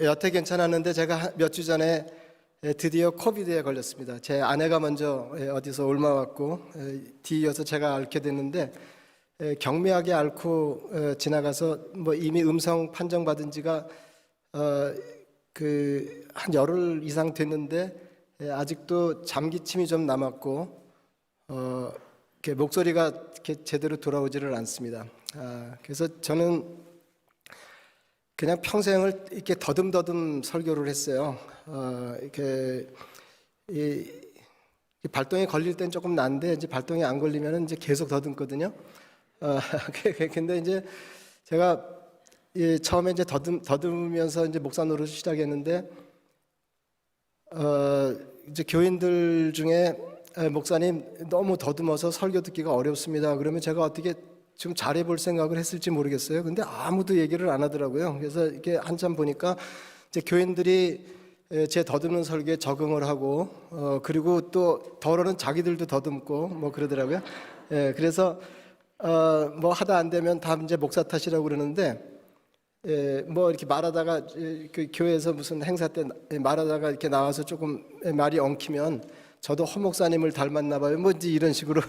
여태 괜찮았는데 제가 몇 주 전에 드디어 코비드에 걸렸습니다. 제 아내가 먼저 어디서 옮아왔고 뒤이어서 제가 앓게 됐는데 경미하게 앓고 지나가서 이미 음성 판정받은 지가 한 열흘 이상 됐는데 아직도 잠기침이 좀 남았고 목소리가 이렇게 제대로 돌아오지를 않습니다. 그래서 저는 그냥 평생을 이렇게 더듬더듬 설교를 했어요. 이 발동에 걸릴 땐 조금 난데 이제 발동에 안 걸리면 이제 계속 더듬거든요. 근데 이제 제가 처음에 이제 더듬으면서 이제 목사 노릇을 시작했는데 이제 교인들 중에 목사님 너무 더듬어서 설교 듣기가 어렵습니다. 그러면 제가 어떻게 좀 잘해볼 생각을 했을지 모르겠어요. 근데 아무도 얘기를 안 하더라고요. 그래서 이렇게 한참 보니까 이제 교인들이 제 더듬는 설교에 적응을 하고 그리고 또 더러는 자기들도 더듬고 그러더라고요. 그래서 하다 안 되면 다 이제 목사 탓이라고 그러는데 이렇게 말하다가 그 교회에서 무슨 행사 때 말하다가 이렇게 나와서 조금 말이 엉키면 저도 허 목사님을 닮았나 봐요. 이제 이런 식으로.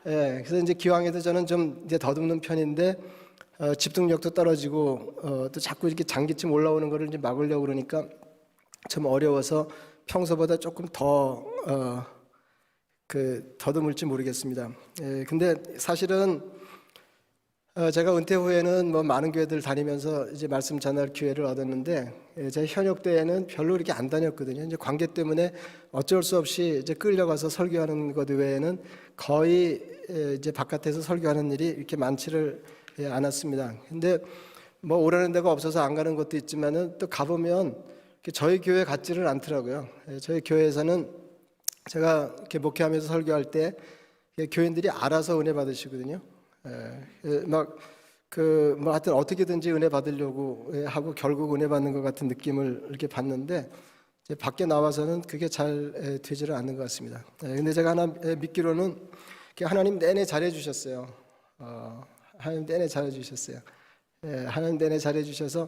그래서 이제 기왕에도 저는 좀 이제 더듬는 편인데 집중력도 떨어지고 또 자꾸 이렇게 장기침 올라오는 거를 이제 막으려고 그러니까 좀 어려워서 평소보다 조금 더 더듬을지 모르겠습니다. 근데 사실은 제가 은퇴 후에는 많은 교회들 다니면서 이제 말씀 전할 기회를 얻었는데 제 현역 때에는 별로 이렇게 안 다녔거든요. 이제 관계 때문에 어쩔 수 없이 이제 끌려가서 설교하는 것 외에는 거의 이제 바깥에서 설교하는 일이 이렇게 많지를 않았습니다. 근데 오라는 데가 없어서 안 가는 것도 있지만은 또 가보면 저희 교회 같지를 않더라고요. 저희 교회에서는 제가 이렇게 목회하면서 설교할 때 교인들이 알아서 은혜 받으시거든요. 하여튼 어떻게든지 은혜 받으려고 하고 결국 은혜 받는 것 같은 느낌을 이렇게 받는데 이제 밖에 나와서는 그게 잘 되지를 않는 것 같습니다. 근데 제가 하나 믿기로는 하나님 내내 잘해 주셨어요. 하나님 내내 잘해 주셨어요. 하나님 내내 잘해 주셔서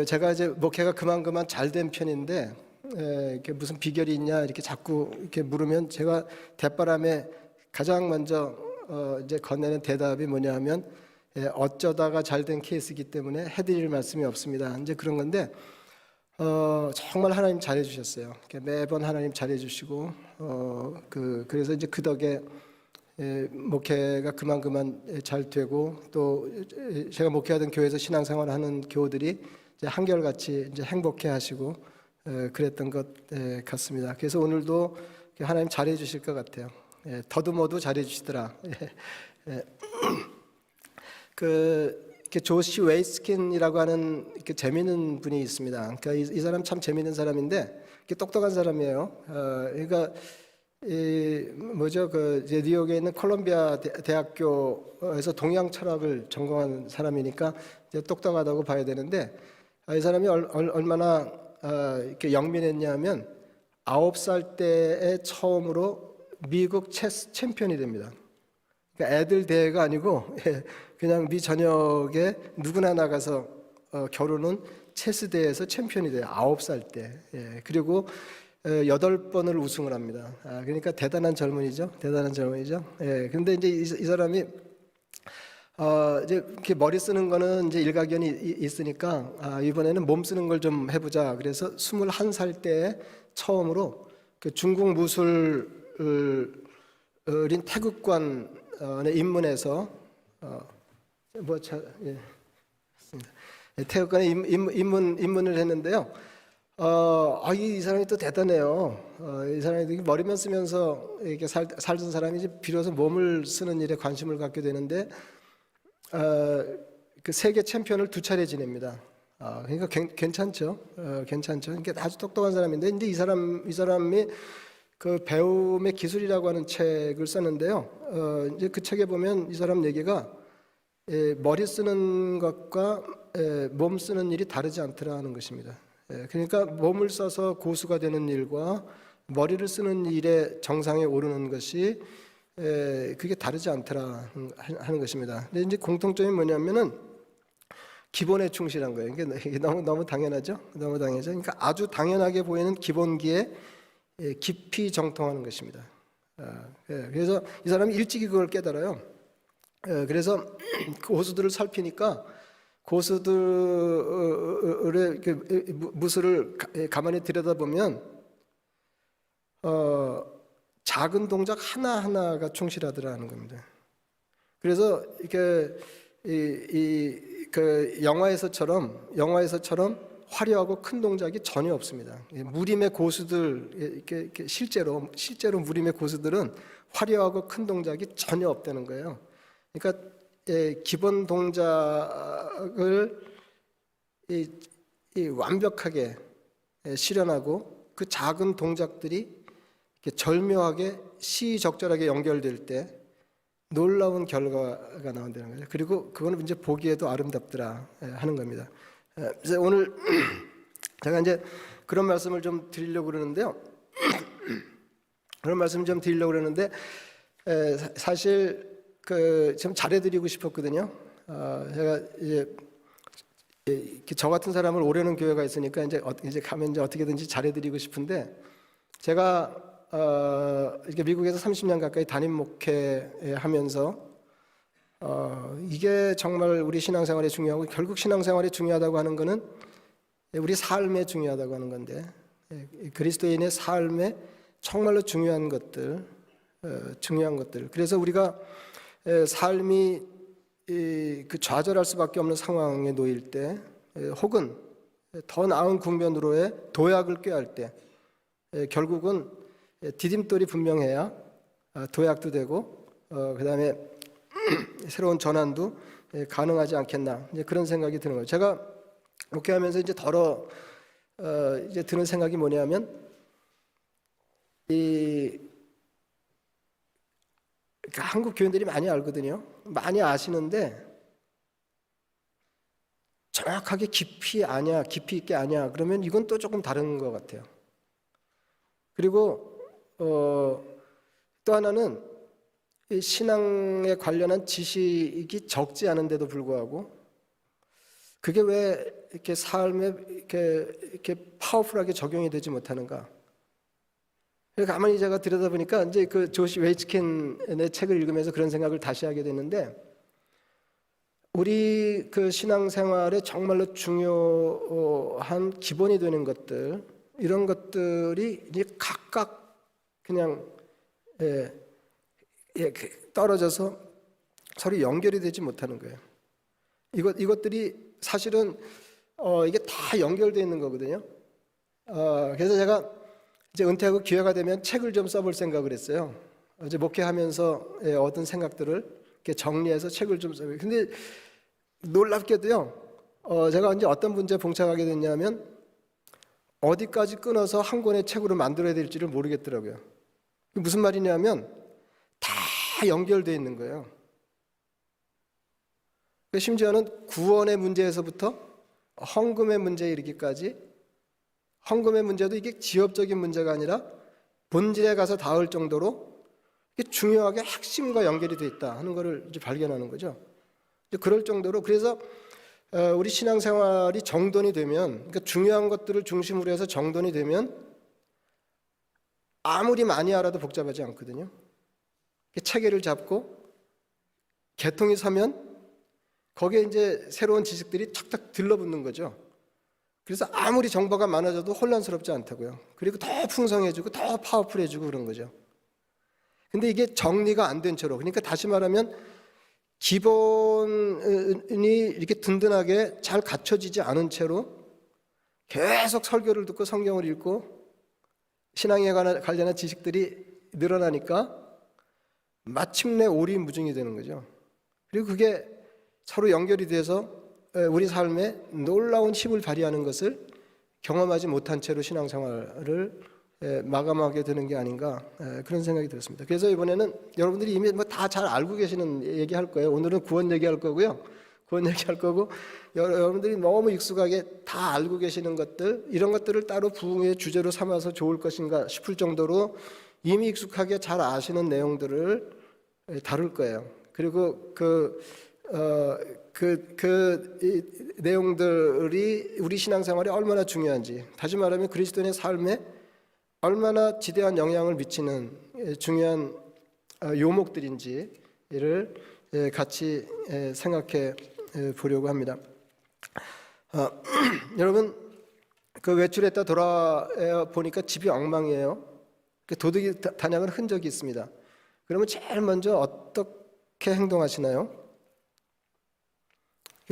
제가 이제 목회가 그만 잘 된 편인데 이렇게 무슨 비결이 있냐 이렇게 자꾸 이렇게 물으면 제가 대바람에 가장 먼저 이제 건네는 대답이 뭐냐 하면 어쩌다가 잘된 케이스이기 때문에 해드릴 말씀이 없습니다. 이제 그런 건데 정말 하나님 잘해 주셨어요. 매번 하나님 잘해 주시고 그래서 이제 그 덕에 목회가 그만 잘 되고 또 제가 목회하던 교회에서 신앙생활하는 교우들이 이제 한결같이 이제 행복해하시고 그랬던 것 같습니다. 그래서 오늘도 하나님 잘해 주실 것 같아요. 더듬어도 잘해 주시더라. 조시 웨이스킨이라고 하는 이렇게 재미있는 분이 있습니다. 그러니까 이 사람 참 재미있는 사람인데 똑똑한 사람이에요. 그러니까 뉴욕에 있는 콜롬비아 대학교에서 동양 철학을 전공한 사람이니까 이제 똑똑하다고 봐야 되는데 이 사람이 얼마나 이렇게 영민했냐면 9살 때에 처음으로 미국 체스 챔피언이 됩니다. 그러니까 애들 대회가 아니고 그냥 미 전역에 누구나 나가서 겨루는 체스 대회에서 챔피언이 돼요. 9살 때. 그리고 8번을 우승을 합니다. 그러니까 대단한 젊은이죠. 그런데 이제 이 사람이 이제 이렇게 머리 쓰는 거는 이제 일가견이 있으니까 이번에는 몸 쓰는 걸 좀 해보자. 그래서 21살 때 처음으로 중국 무술인 태극관에 입문해서 태극관에 입문을 했는데요. 이 사람이 또 대단해요. 이 사람이 머리만 쓰면서 이렇게 살던 사람이 이제 비로소 몸을 쓰는 일에 관심을 갖게 되는데 그 세계 챔피언을 2차례 지냅니다. 그러니까 괜찮죠. 그러니까 아주 똑똑한 사람인데, 근데 이 사람이 그 배움의 기술이라고 하는 책을 썼는데요. 이제 그 책에 보면 이 사람 얘기가 머리 쓰는 것과 몸 쓰는 일이 다르지 않더라는 것입니다. 그러니까 몸을 써서 고수가 되는 일과 머리를 쓰는 일의 정상에 오르는 것이 그게 다르지 않더라 하는 것입니다. 근데 이제 공통점이 뭐냐면은 기본에 충실한 거예요. 이게 너무 당연하죠. 너무 당연하죠. 그러니까 아주 당연하게 보이는 기본기에 깊이 정통하는 것입니다. 그래서 이 사람이 일찍이 그걸 깨달아요. 그래서 고수들을 살피니까 고수들의 무술을 가만히 들여다보면 작은 동작 하나하나가 충실하더라는 겁니다. 그래서 이렇게 그 영화에서처럼 화려하고 큰 동작이 전혀 없습니다. 무림의 고수들 이렇게 실제로 무림의 고수들은 화려하고 큰 동작이 전혀 없다는 거예요. 그러니까 기본 동작을 완벽하게 실현하고 그 작은 동작들이 이렇게 절묘하게 시적절하게 연결될 때 놀라운 결과가 나온다는 거죠. 그리고 그거는 이제 보기에도 아름답더라 하는 겁니다. 그래서 오늘 제가 이제 그런 말씀을 좀 드리려고 그러는데요. 사실 좀 잘해드리고 싶었거든요. 제가 이제 저 같은 사람을 오려는 교회가 있으니까 이제 가면 이제 어떻게든지 잘해드리고 싶은데 제가 이렇게 미국에서 30년 가까이 담임 목회하면서 이게 정말 우리 신앙생활에 중요하고 결국 신앙생활에 중요하다고 하는 것은 우리 삶에 중요하다고 하는 건데 그리스도인의 삶에 정말로 중요한 것들. 그래서 우리가 삶이 그 좌절할 수밖에 없는 상황에 놓일 때 혹은 더 나은 국면으로의 도약을 꾀할 때 결국은 디딤돌이 분명해야 도약도 되고 그다음에 새로운 전환도 가능하지 않겠나 이제 그런 생각이 드는 거예요. 제가 목회하면서 이제 이제 드는 생각이 뭐냐면 그러니까 한국 교인들이 많이 알거든요. 많이 아시는데 정확하게 깊이 있게 아냐 그러면 이건 또 조금 다른 것 같아요. 그리고 또 하나는 신앙에 관련한 지식이 적지 않은데도 불구하고 그게 왜 이렇게 삶에 이렇게 파워풀하게 적용이 되지 못하는가? 가만히 제가 들여다보니까 이제 그 조시 웨이츠켄의 책을 읽으면서 그런 생각을 다시 하게 됐는데 우리 그 신앙생활에 정말로 중요한 기본이 되는 것들 이런 것들이 이제 각각 그냥 떨어져서 서로 연결이 되지 못하는 거예요. 이것들이 사실은 이게 다 연결되어 있는 거거든요. 그래서 제가 이제 은퇴하고 기회가 되면 책을 좀 써볼 생각을 했어요. 이제 목회하면서 얻은 생각들을 이렇게 정리해서 책을 좀 써요. 근데 놀랍게도요, 제가 이제 어떤 문제에 봉착하게 됐냐면 어디까지 끊어서 한 권의 책으로 만들어야 될지를 모르겠더라고요. 무슨 말이냐면 다 연결되어 있는 거예요. 심지어는 구원의 문제에서부터 헌금의 문제에 이르기까지 헌금의 문제도 이게 지엽적인 문제가 아니라 본질에 가서 닿을 정도로 이게 중요하게 핵심과 연결이 되어 있다 하는 것을 이제 발견하는 거죠. 그럴 정도로 그래서 우리 신앙생활이 정돈이 되면 그러니까 중요한 것들을 중심으로 해서 정돈이 되면 아무리 많이 알아도 복잡하지 않거든요. 체계를 잡고 개통이 서면 거기에 이제 새로운 지식들이 탁탁 들러붙는 거죠. 그래서 아무리 정보가 많아져도 혼란스럽지 않다고요. 그리고 더 풍성해지고 더 파워풀해지고 그런 거죠. 근데 이게 정리가 안 된 채로 그러니까 다시 말하면 기본이 이렇게 든든하게 잘 갖춰지지 않은 채로 계속 설교를 듣고 성경을 읽고 신앙에 관련한 지식들이 늘어나니까 마침내 오리무중이 되는 거죠. 그리고 그게 서로 연결이 돼서 우리 삶에 놀라운 힘을 발휘하는 것을 경험하지 못한 채로 신앙생활을 마감하게 되는 게 아닌가 그런 생각이 들었습니다. 그래서 이번에는 여러분들이 이미 뭐 다 잘 알고 계시는 얘기할 거예요. 오늘은 구원 얘기할 거고요. 구원 얘기할 거고 여러분들이 너무 익숙하게 다 알고 계시는 것들 이런 것들을 따로 부흥의 주제로 삼아서 좋을 것인가 싶을 정도로 이미 익숙하게 잘 아시는 내용들을 다룰 거예요. 그리고 이 내용들이 우리 신앙생활에 얼마나 중요한지, 다시 말하면 그리스도인의 삶에 얼마나 지대한 영향을 미치는 중요한 요목들인지를 같이 생각해 보려고 합니다. 여러분, 그 외출했다 돌아와 보니까 집이 엉망이에요. 도둑이 다녀간 흔적이 있습니다. 그러면 제일 먼저 어떻게 행동하시나요?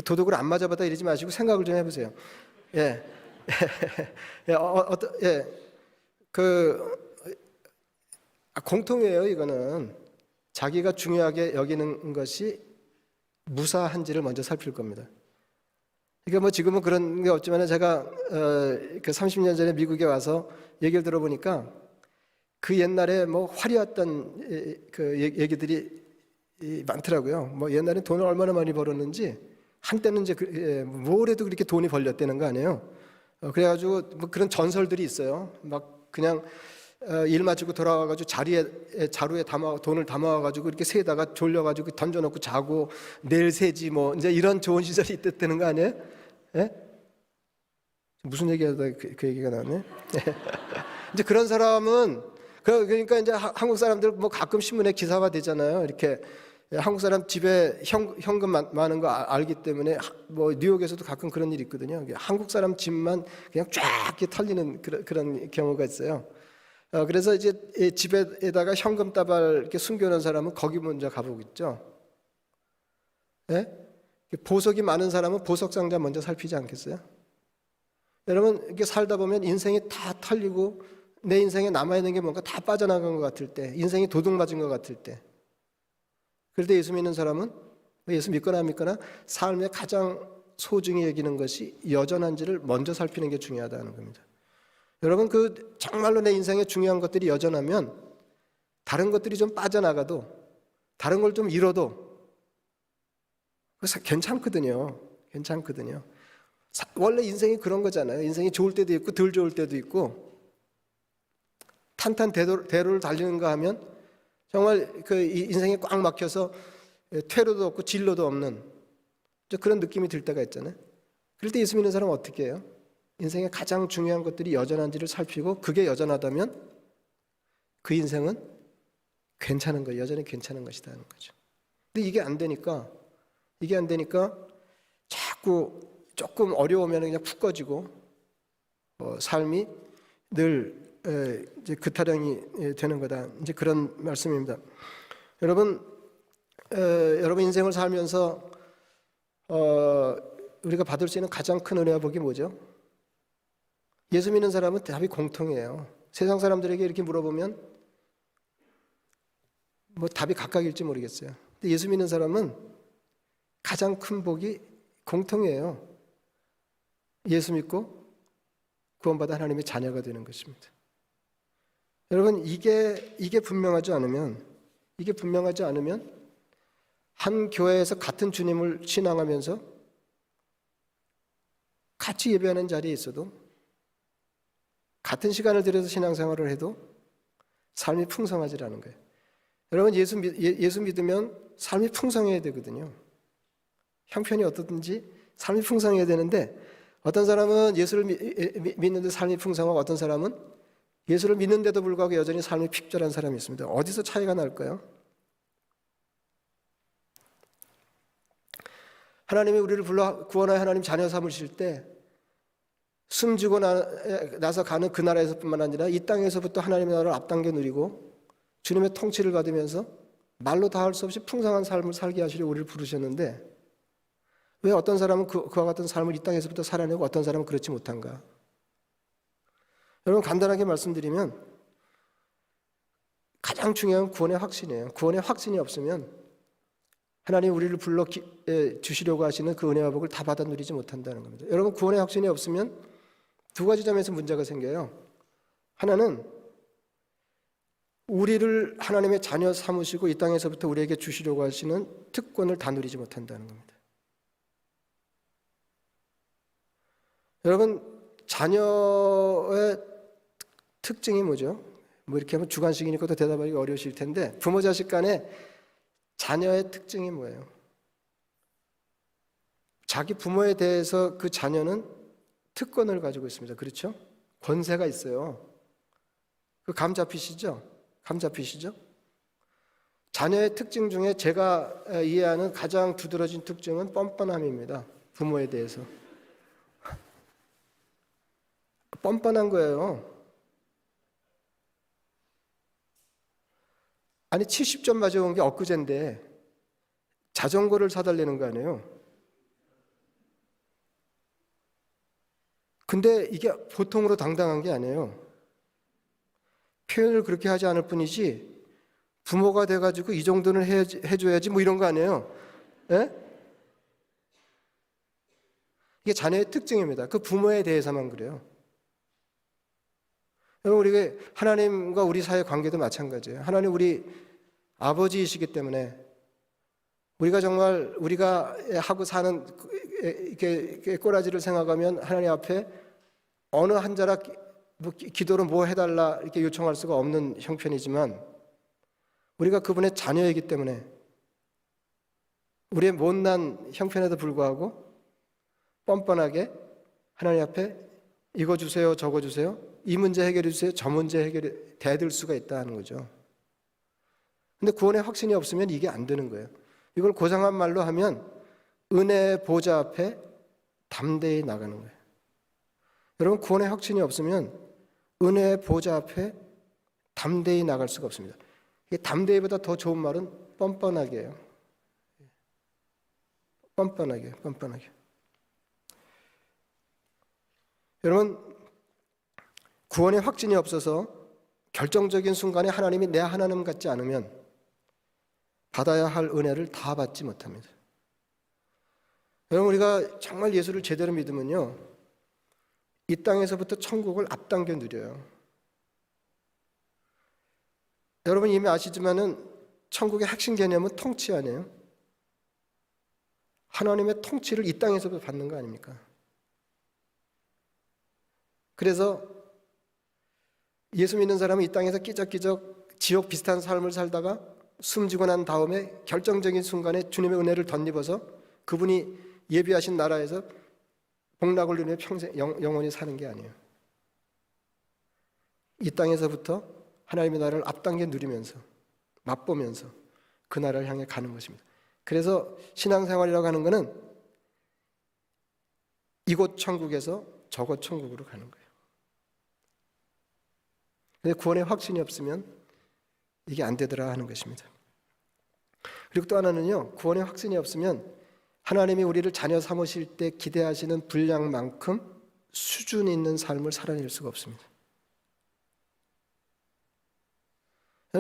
도둑을 안 맞아봤다 이러지 마시고 생각을 좀 해보세요. 예, 공통이에요. 이거는 자기가 중요하게 여기는 것이 무사한지를 먼저 살필 겁니다. 그러니까 뭐 지금은 그런 게 없지만 제가 그 30년 전에 미국에 와서 얘기를 들어보니까 그 옛날에 뭐 화려했던 그 얘기들이 많더라고요. 뭐 옛날에 돈을 얼마나 많이 벌었는지 한때는 이제 뭘 해도 그렇게 돈이 벌렸다는 거 아니에요. 그래가지고 뭐 그런 전설들이 있어요. 막 그냥 일 마치고 돌아와가지고 자루에 돈을 담아와가지고 이렇게 세다가 졸려가지고 던져놓고 자고 내일 세지 뭐 이제 이런 좋은 시절이 있었다는 거 아니에요? 예? 무슨 얘기하다 그 얘기가 나왔네. 이제 그런 사람은 그러니까 이제 한국 사람들 뭐 가끔 신문에 기사가 되잖아요. 이렇게 한국 사람 집에 현금 많은 거 알기 때문에 뭐 뉴욕에서도 가끔 그런 일이 있거든요. 한국 사람 집만 그냥 쫙 이렇게 털리는 그런 경우가 있어요. 그래서 이제 집에다가 현금 다발 이렇게 숨겨놓은 사람은 거기 먼저 가보겠죠. 예? 보석이 많은 사람은 보석 상자 먼저 살피지 않겠어요? 여러분 이렇게 살다 보면 인생이 다 털리고 내 인생에 남아있는 게 뭔가 다 빠져나간 것 같을 때, 인생이 도둑 맞은 것 같을 때, 그럴 때 예수 믿는 사람은 예수 믿거나 안 믿거나 삶에 가장 소중히 여기는 것이 여전한지를 먼저 살피는 게 중요하다는 겁니다. 여러분 정말로 내 인생에 중요한 것들이 여전하면 다른 것들이 좀 빠져나가도 다른 걸 좀 잃어도 그래서 괜찮거든요. 원래 인생이 그런 거잖아요. 인생이 좋을 때도 있고 덜 좋을 때도 있고 탄탄대로를 달리는가 하면 정말 인생이 꽉 막혀서 퇴로도 없고 진로도 없는 그런 느낌이 들 때가 있잖아요. 그럴 때 예수 믿는 사람은 어떻게 해요? 인생의 가장 중요한 것들이 여전한지를 살피고 그게 여전하다면 그 인생은 괜찮은 거예요. 여전히 괜찮은 것이다 하는 거죠. 근데 이게 안 되니까 자꾸 조금 어려우면 그냥 푹 꺼지고 삶이 늘 이제 그타령이 되는 거다. 이제 그런 말씀입니다. 여러분 인생을 살면서 우리가 받을 수 있는 가장 큰 은혜와 복이 뭐죠? 예수 믿는 사람은 답이 공통이에요. 세상 사람들에게 이렇게 물어보면 뭐 답이 각각일지 모르겠어요. 근데 예수 믿는 사람은 가장 큰 복이 공통이에요. 예수 믿고 구원받아 하나님의 자녀가 되는 것입니다. 여러분 이게 분명하지 않으면 한 교회에서 같은 주님을 신앙하면서 같이 예배하는 자리에 있어도 같은 시간을 들여서 신앙생활을 해도 삶이 풍성하지 않은 거예요. 여러분 예수 믿으면 삶이 풍성해야 되거든요. 형편이 어떻든지 삶이 풍성해야 되는데 어떤 사람은 예수를 믿는데 삶이 풍성하고 어떤 사람은 예수를 믿는데도 불구하고 여전히 삶이 핍절한 사람이 있습니다. 어디서 차이가 날까요? 하나님이 우리를 불러 구원하여 하나님 자녀 삼으실 때 숨지고 나서 가는 그 나라에서뿐만 아니라 이 땅에서부터 하나님의 나라를 앞당겨 누리고 주님의 통치를 받으면서 말로 다 할 수 없이 풍성한 삶을 살게 하시려 우리를 부르셨는데 왜 어떤 사람은 그와 같은 삶을 이 땅에서부터 살아내고 어떤 사람은 그렇지 못한가? 여러분 간단하게 말씀드리면 가장 중요한 구원의 확신이에요. 구원의 확신이 없으면 하나님 우리를 불러 주시려고 하시는 그 은혜와 복을 다 받아 누리지 못한다는 겁니다. 여러분 구원의 확신이 없으면 두 가지 점에서 문제가 생겨요. 하나는 우리를 하나님의 자녀 삼으시고 이 땅에서부터 우리에게 주시려고 하시는 특권을 다 누리지 못한다는 겁니다. 여러분 자녀의 특징이 뭐죠? 뭐 이렇게 하면 주관식이니까 또 대답하기 어려우실 텐데 부모 자식 간에 자녀의 특징이 뭐예요? 자기 부모에 대해서 그 자녀는 특권을 가지고 있습니다. 그렇죠? 권세가 있어요. 그 감 잡히시죠? 감 잡히시죠? 자녀의 특징 중에 제가 이해하는 가장 두드러진 특징은 뻔뻔함입니다. 부모에 대해서. 뻔뻔한 거예요. 아니 70점 맞아온 게 엊그제인데 자전거를 사달라는 거 아니에요. 근데 이게 보통으로 당당한 게 아니에요. 표현을 그렇게 하지 않을 뿐이지 부모가 돼가지고 이 정도는 해줘야지 뭐 이런 거 아니에요. 예? 이게 자녀의 특징입니다. 그 부모에 대해서만 그래요. 여러분, 우리가 하나님과 우리 사이의 관계도 마찬가지예요. 하나님 우리 아버지이시기 때문에 우리가 정말 우리가 하고 사는 이렇게 꼬라지를 생각하면 하나님 앞에 어느 한 자락 기도로 뭐 해달라 이렇게 요청할 수가 없는 형편이지만 우리가 그분의 자녀이기 때문에 우리의 못난 형편에도 불구하고 뻔뻔하게 하나님 앞에 이거 주세요, 저거 주세요, 이 문제 해결해 주세요, 저 문제 해결해 대들 수가 있다는 거죠. 근데 구원의 확신이 없으면 이게 안 되는 거예요. 이걸 고상한 말로 하면 은혜의 보좌 앞에 담대히 나가는 거예요. 여러분, 구원의 확신이 없으면 은혜의 보좌 앞에 담대히 나갈 수가 없습니다. 이게 담대히보다 더 좋은 말은 뻔뻔하게예요. 뻔뻔하게. 여러분, 구원의 확신이 없어서 결정적인 순간에 하나님이 내 하나님 같지 않으면 받아야 할 은혜를 다 받지 못합니다. 여러분, 우리가 정말 예수를 제대로 믿으면요, 이 땅에서부터 천국을 앞당겨 누려요. 여러분 이미 아시지만은 천국의 핵심 개념은 통치 아니에요? 하나님의 통치를 이 땅에서부터 받는 거 아닙니까? 그래서 예수 믿는 사람은 이 땅에서 끼적끼적 지옥 비슷한 삶을 살다가 숨지고 난 다음에 결정적인 순간에 주님의 은혜를 덧입어서 그분이 예비하신 나라에서 복락을 누리며 평생 영원히 사는 게 아니에요. 이 땅에서부터 하나님의 나라를 앞당겨 누리면서 맛보면서 그 나라를 향해 가는 것입니다. 그래서 신앙생활이라고 하는 것은 이곳 천국에서 저곳 천국으로 가는 거예요. 근데 구원의 확신이 없으면 이게 안 되더라 하는 것입니다. 그리고 또 하나는요, 구원의 확신이 없으면 하나님이 우리를 자녀 삼으실 때 기대하시는 분량만큼 수준 있는 삶을 살아낼 수가 없습니다.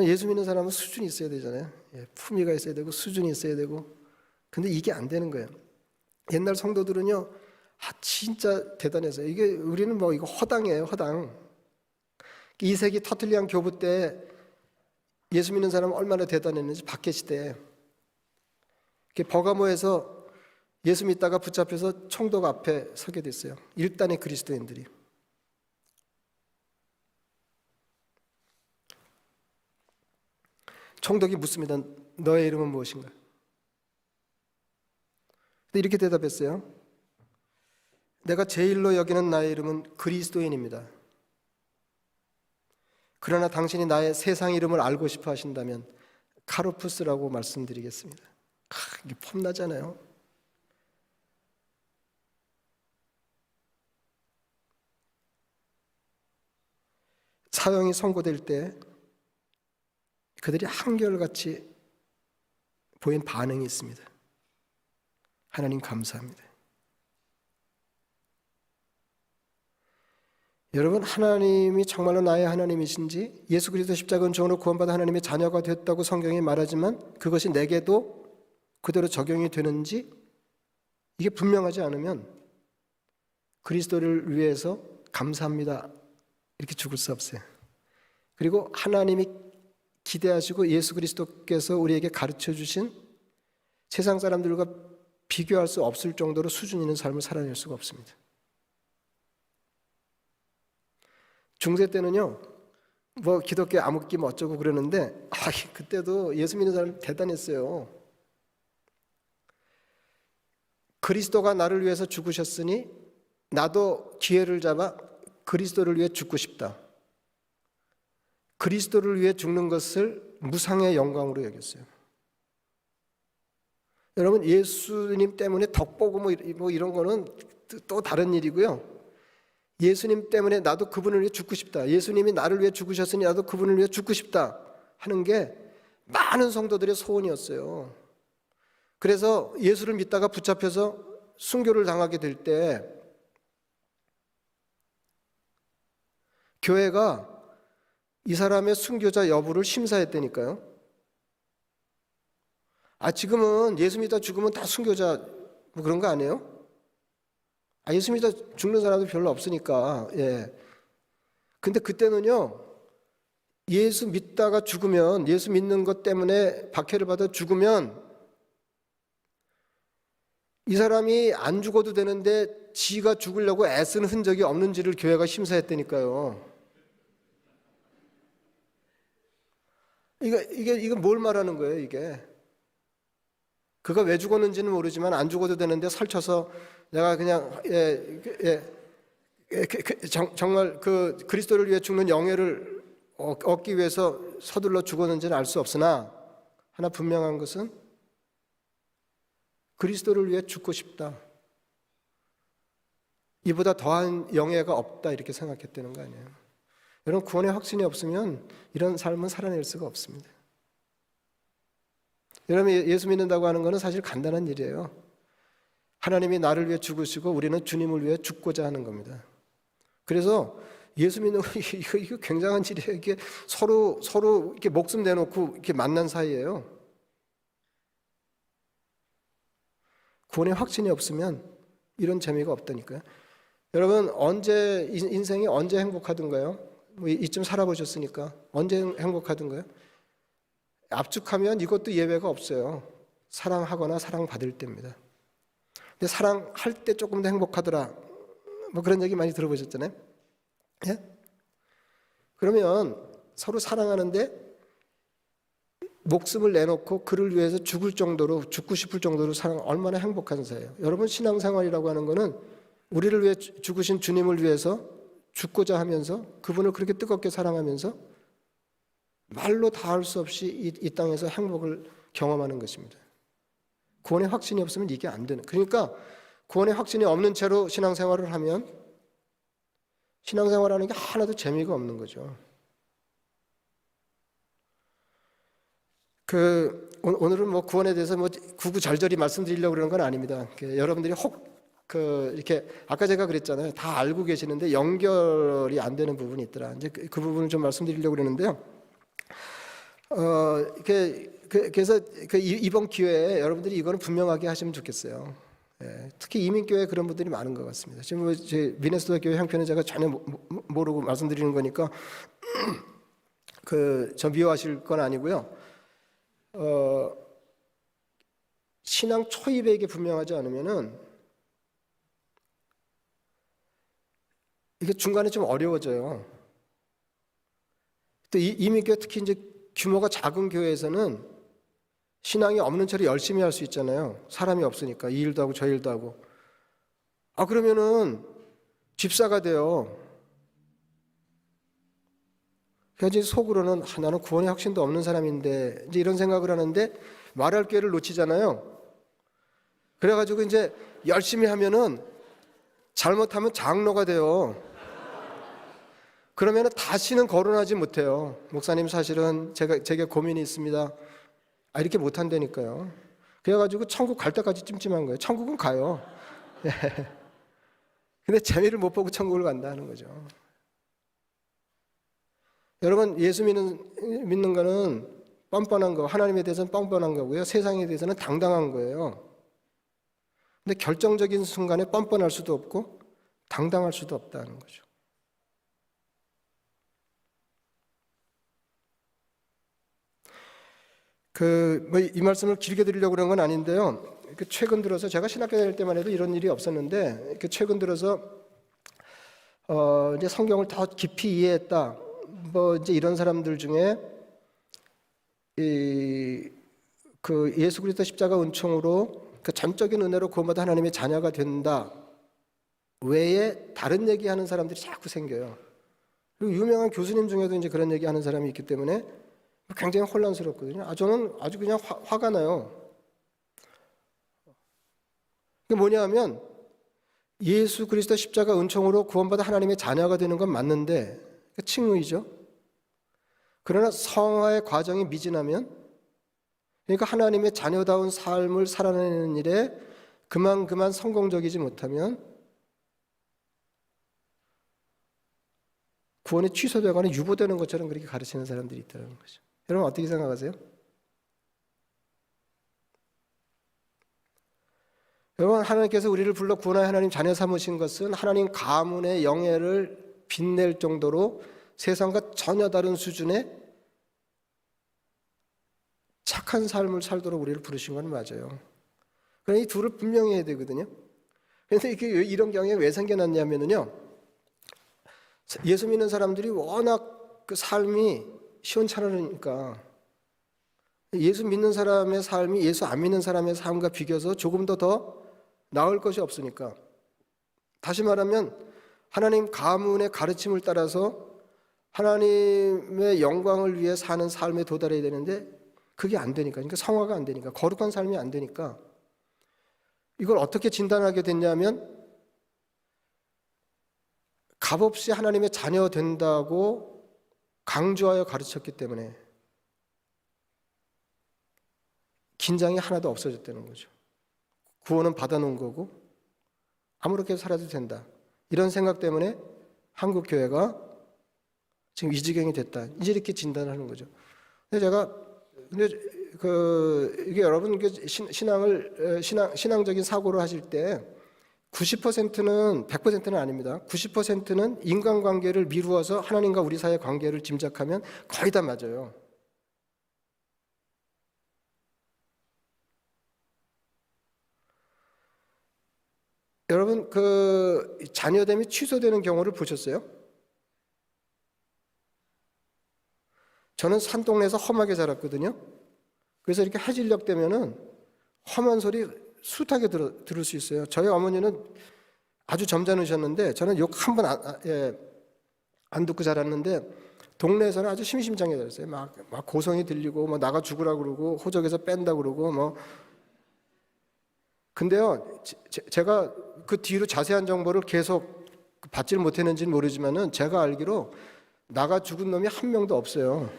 예수 믿는 사람은 수준이 있어야 되잖아요. 품위가 있어야 되고 수준이 있어야 되고. 근데 이게 안 되는 거예요. 옛날 성도들은요, 진짜 대단했어요. 이게 우리는 뭐 이거 허당이에요, 허당. 2세기 터틀리안 교부 때 예수 믿는 사람은 얼마나 대단했는지 박해 시대에 버가모에서 예수 믿다가 붙잡혀서 총독 앞에 서게 됐어요. 일단의 그리스도인들이. 총독이 묻습니다. 너의 이름은 무엇인가? 근데 이렇게 대답했어요. 내가 제일로 여기는 나의 이름은 그리스도인입니다. 그러나 당신이 나의 세상 이름을 알고 싶어 하신다면 카로푸스라고 말씀드리겠습니다. 이게 폼나잖아요. 사형이 선고될 때 그들이 한결같이 보인 반응이 있습니다. 하나님 감사합니다. 여러분, 하나님이 정말로 나의 하나님이신지, 예수 그리스도 십자가 은총으로 구원받아 하나님의 자녀가 됐다고 성경이 말하지만 그것이 내게도 그대로 적용이 되는지 이게 분명하지 않으면 그리스도를 위해서 감사합니다 이렇게 죽을 수 없어요. 그리고 하나님이 기대하시고 예수 그리스도께서 우리에게 가르쳐 주신 세상 사람들과 비교할 수 없을 정도로 수준 있는 삶을 살아낼 수가 없습니다. 중세 때는요, 뭐 기독교 암흑기 뭐 어쩌고 그러는데 그때도 예수 믿는 사람 대단했어요. 그리스도가 나를 위해서 죽으셨으니 나도 기회를 잡아 그리스도를 위해 죽고 싶다. 그리스도를 위해 죽는 것을 무상의 영광으로 여겼어요. 여러분, 예수님 때문에 덕보고 뭐 이런 거는 또 다른 일이고요. 예수님 때문에 나도 그분을 위해 죽고 싶다. 예수님이 나를 위해 죽으셨으니 나도 그분을 위해 죽고 싶다 하는 게 많은 성도들의 소원이었어요. 그래서 예수를 믿다가 붙잡혀서 순교를 당하게 될 때 교회가 이 사람의 순교자 여부를 심사했다니까요. 지금은 예수 믿다 죽으면 다 순교자 뭐 그런 거 아니에요? 예수 믿다 죽는 사람도 별로 없으니까. 예. 근데 그때는요, 예수 믿다가 죽으면, 예수 믿는 것 때문에 박해를 받아 죽으면 이 사람이 안 죽어도 되는데 지가 죽으려고 애쓰는 흔적이 없는지를 교회가 심사했다니까요. 이게 뭘 말하는 거예요, 이게? 그가 왜 죽었는지는 모르지만 안 죽어도 되는데 설쳐서 내가 그냥 정말 그 그리스도를 위해 죽는 영예를 얻기 위해서 서둘러 죽었는지는 알 수 없으나 하나 분명한 것은 그리스도를 위해 죽고 싶다. 이보다 더한 영예가 없다 이렇게 생각했다는 거 아니에요. 여러분, 구원의 확신이 없으면 이런 삶은 살아낼 수가 없습니다. 여러분, 예수 믿는다고 하는 것은 사실 간단한 일이에요. 하나님이 나를 위해 죽으시고 우리는 주님을 위해 죽고자 하는 겁니다. 그래서 예수 믿는 거 이거 굉장한 일이에요. 이게 서로 이렇게 목숨 내놓고 이렇게 만난 사이예요. 구원의 확신이 없으면 이런 재미가 없다니까요. 여러분, 인생이 언제 행복하던가요? 이쯤 살아보셨으니까 언제 행복하던가요? 압축하면 이것도 예외가 없어요. 사랑하거나 사랑받을 때입니다. 근데 사랑할 때 조금 더 행복하더라, 뭐 그런 얘기 많이 들어보셨잖아요. 예? 그러면 서로 사랑하는데 목숨을 내놓고 그를 위해서 죽고 싶을 정도로 얼마나 행복한 사이예요. 여러분, 신앙생활이라고 하는 거는 우리를 위해 죽으신 주님을 위해서 죽고자 하면서 그분을 그렇게 뜨겁게 사랑하면서 말로 다 할 수 없이 이 땅에서 행복을 경험하는 것입니다. 구원의 확신이 없으면 이게 안 되는. 그러니까 구원의 확신이 없는 채로 신앙생활을 하면 신앙생활하는 게 하나도 재미가 없는 거죠. 오늘은 뭐 구원에 대해서 뭐 구구절절히 말씀드리려고 그러는 건 아닙니다. 여러분들이 이렇게 아까 제가 그랬잖아요. 다 알고 계시는데 연결이 안 되는 부분이 있더라. 이제 그 부분을 좀 말씀드리려고 그러는데요. 그래서 이번 기회에 여러분들이 이거는 분명하게 하시면 좋겠어요. 예, 특히 이민교회에 그런 분들이 많은 것 같습니다. 지금 제 미네소타 교회 형편은 제가 전혀 모르고 말씀드리는 거니까 저 미워하실 건 아니고요. 신앙 초입에 이게 분명하지 않으면은 이게 중간에 좀 어려워져요. 또 이민교회 특히 이제 규모가 작은 교회에서는 신앙이 없는 채로 열심히 할 수 있잖아요. 사람이 없으니까 이 일도 하고 저 일도 하고. 그러면은 집사가 돼요. 그래서 속으로는 나는 구원의 확신도 없는 사람인데 이제 이런 생각을 하는데 말할 기회를 놓치잖아요. 그래가지고 이제 열심히 하면은 잘못하면 장로가 돼요. 그러면은 다시는 거론하지 못해요. 목사님, 사실은 제게 고민이 있습니다. 이렇게 못한다니까요. 그래가지고 천국 갈 때까지 찜찜한 거예요. 천국은 가요. 근데 재미를 못 보고 천국을 간다는 거죠. 여러분, 예수 믿는 거는 뻔뻔한 거, 하나님에 대해서는 뻔뻔한 거고요. 세상에 대해서는 당당한 거예요. 근데 결정적인 순간에 뻔뻔할 수도 없고 당당할 수도 없다는 거죠. 이 말씀을 길게 드리려고 그런 건 아닌데요. 최근 들어서 제가 신학교 다닐 때만 해도 이런 일이 없었는데 최근 들어서 이제 성경을 더 깊이 이해했다. 이제 이런 사람들 중에 예수 그리스도 십자가 은총으로 그 전적인 은혜로 구원받아 하나님의 자녀가 된다 외에 다른 얘기하는 사람들이 자꾸 생겨요. 그리고 유명한 교수님 중에도 이제 그런 얘기하는 사람이 있기 때문에 굉장히 혼란스럽거든요. 저는 아주 그냥 화가 나요. 그게 뭐냐면 예수 그리스도 십자가 은총으로 구원받아 하나님의 자녀가 되는 건 맞는데 칭의죠. 그러나 성화의 과정이 미진하면, 그러니까 하나님의 자녀다운 삶을 살아내는 일에 그만 성공적이지 못하면 구원이 취소되거나 유보되는 것처럼 그렇게 가르치는 사람들이 있다는 거죠. 여러분 어떻게 생각하세요? 여러분, 하나님께서 우리를 불러 구원하여 하나님 자녀 삼으신 것은 하나님 가문의 영예를 빛낼 정도로 세상과 전혀 다른 수준의 착한 삶을 살도록 우리를 부르신 건 맞아요. 그러니 이 둘을 분명히 해야 되거든요. 그런데 이런 경우에 왜 생겨났냐면요, 예수 믿는 사람들이 워낙 그 삶이 시원찮으니까, 예수 믿는 사람의 삶이 예수 안 믿는 사람의 삶과 비교해서 조금 더 나을 것이 없으니까, 다시 말하면 하나님 가문의 가르침을 따라서 하나님의 영광을 위해 사는 삶에 도달해야 되는데 그게 안 되니까, 그러니까 성화가 안 되니까, 거룩한 삶이 안 되니까 이걸 어떻게 진단하게 됐냐면, 값없이 하나님의 자녀 된다고 강조하여 가르쳤기 때문에 긴장이 하나도 없어졌다는 거죠. 구원은 받아놓은 거고 아무렇게 살아도 된다, 이런 생각 때문에 한국 교회가 지금 이 지경이 됐다, 이제 이렇게 진단하는 거죠. 근데 이게 여러분 신앙적인 사고를 하실 때 90%는 100%는 아닙니다. 90%는 인간관계를 미루어서 하나님과 우리 사이의 관계를 짐작하면 거의 다 맞아요. 여러분, 그 자녀됨이 취소되는 경우를 보셨어요? 저는 산동네에서 험하게 자랐거든요. 그래서 이렇게 해질녘 되면은 험한 소리 숱하게 들을 수 있어요. 저희 어머니는 아주 점잖으셨는데 저는 욕 한 번 안 듣고 자랐는데, 동네에서는 아주 심심찮게 자랐어요. 막 고성이 들리고 뭐 나가 죽으라고 그러고 호적에서 뺀다고 그러고 뭐. 근데요, 제가 그 뒤로 자세한 정보를 계속 받지를 못했는지는 모르지만은 제가 알기로 나가 죽은 놈이 한 명도 없어요.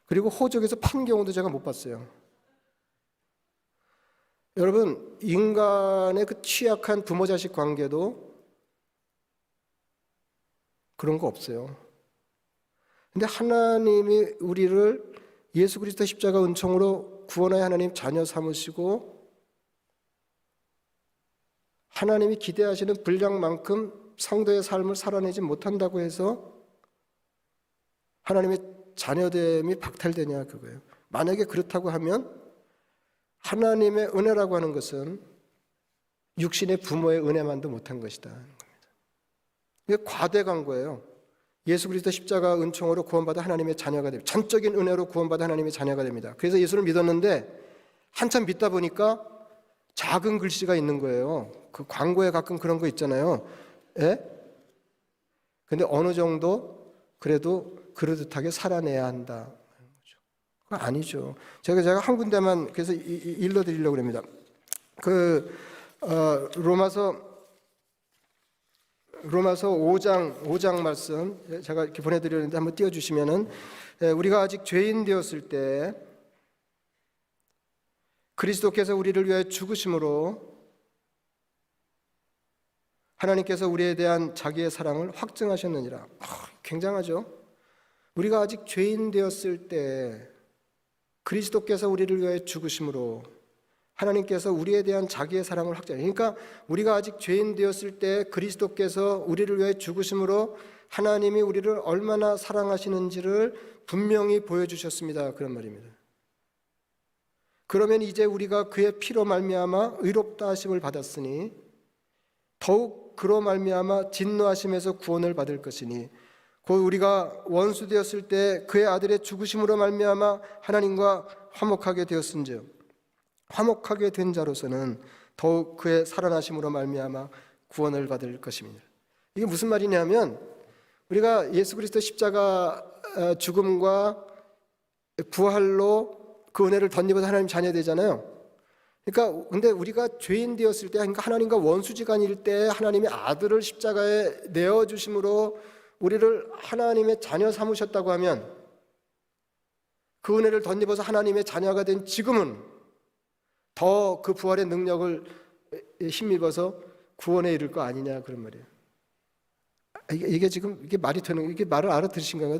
그리고 호적에서 판 경우도 제가 못 봤어요. 여러분, 인간의 그 취약한 부모 자식 관계도 그런 거 없어요. 근데 하나님이 우리를 예수 그리스도 십자가 은총으로 구원하여 하나님 자녀 삼으시고 하나님이 기대하시는 분량만큼 성도의 삶을 살아내지 못한다고 해서 하나님의 자녀됨이 박탈되냐, 그거예요. 만약에 그렇다고 하면 하나님의 은혜라고 하는 것은 육신의 부모의 은혜만도 못한 것이다. 이게 과대간 거예요. 예수 그리스도 십자가 은총으로 구원받아 하나님의 자녀가 됩니다. 전적인 은혜로 구원받아 하나님의 자녀가 됩니다. 그래서 예수를 믿었는데 한참 믿다 보니까 작은 글씨가 있는 거예요. 그 광고에 가끔 그런 거 있잖아요. 예? 근데 어느 정도 그래도 그러듯하게 살아내야 한다. 그거 아니죠. 제가 한 군데만 그래서 읽어드리려고 합니다. 로마서 5장 말씀 제가 이렇게 보내드렸는데 한번 띄워주시면은, 우리가 아직 죄인 되었을 때 그리스도께서 우리를 위하여 죽으심으로 하나님께서 우리에 대한 자기의 사랑을 확증하셨느니라. 굉장하죠. 우리가 아직 죄인 되었을 때 그리스도께서 우리를 위하여 죽으심으로 하나님께서 우리에 대한 자기의 사랑을 확증해요. 그러니까 우리가 아직 죄인 되었을 때 그리스도께서 우리를 위하여 죽으심으로 하나님이 우리를 얼마나 사랑하시는지를 분명히 보여주셨습니다, 그런 말입니다. 그러면 이제 우리가 그의 피로 말미암아 의롭다 하심을 받았으니 더욱 그로 말미암아 진노하심에서 구원을 받을 것이니, 곧 우리가 원수 되었을 때 그의 아들의 죽으심으로 말미암아 하나님과 화목하게 되었은즉 화목하게 된 자로서는 더욱 그의 살아나심으로 말미암아 구원을 받을 것입니다. 이게 무슨 말이냐면 우리가 예수 그리스도 십자가 죽음과 부활로 그 은혜를 덧입어서 하나님 자녀 되잖아요. 그러니까 근데 우리가 죄인 되었을 때, 그러니까 하나님과 원수지간일 때 하나님의 아들을 십자가에 내어 주심으로 우리를 하나님의 자녀 삼으셨다고 하면 그 은혜를 덧입어서 하나님의 자녀가 된 지금은 더 그 부활의 능력을 힘입어서 구원에 이를 거 아니냐 그런 말이에요. 이게 지금 이게 말이 되는, 이게 말을 알아들으신 건가요?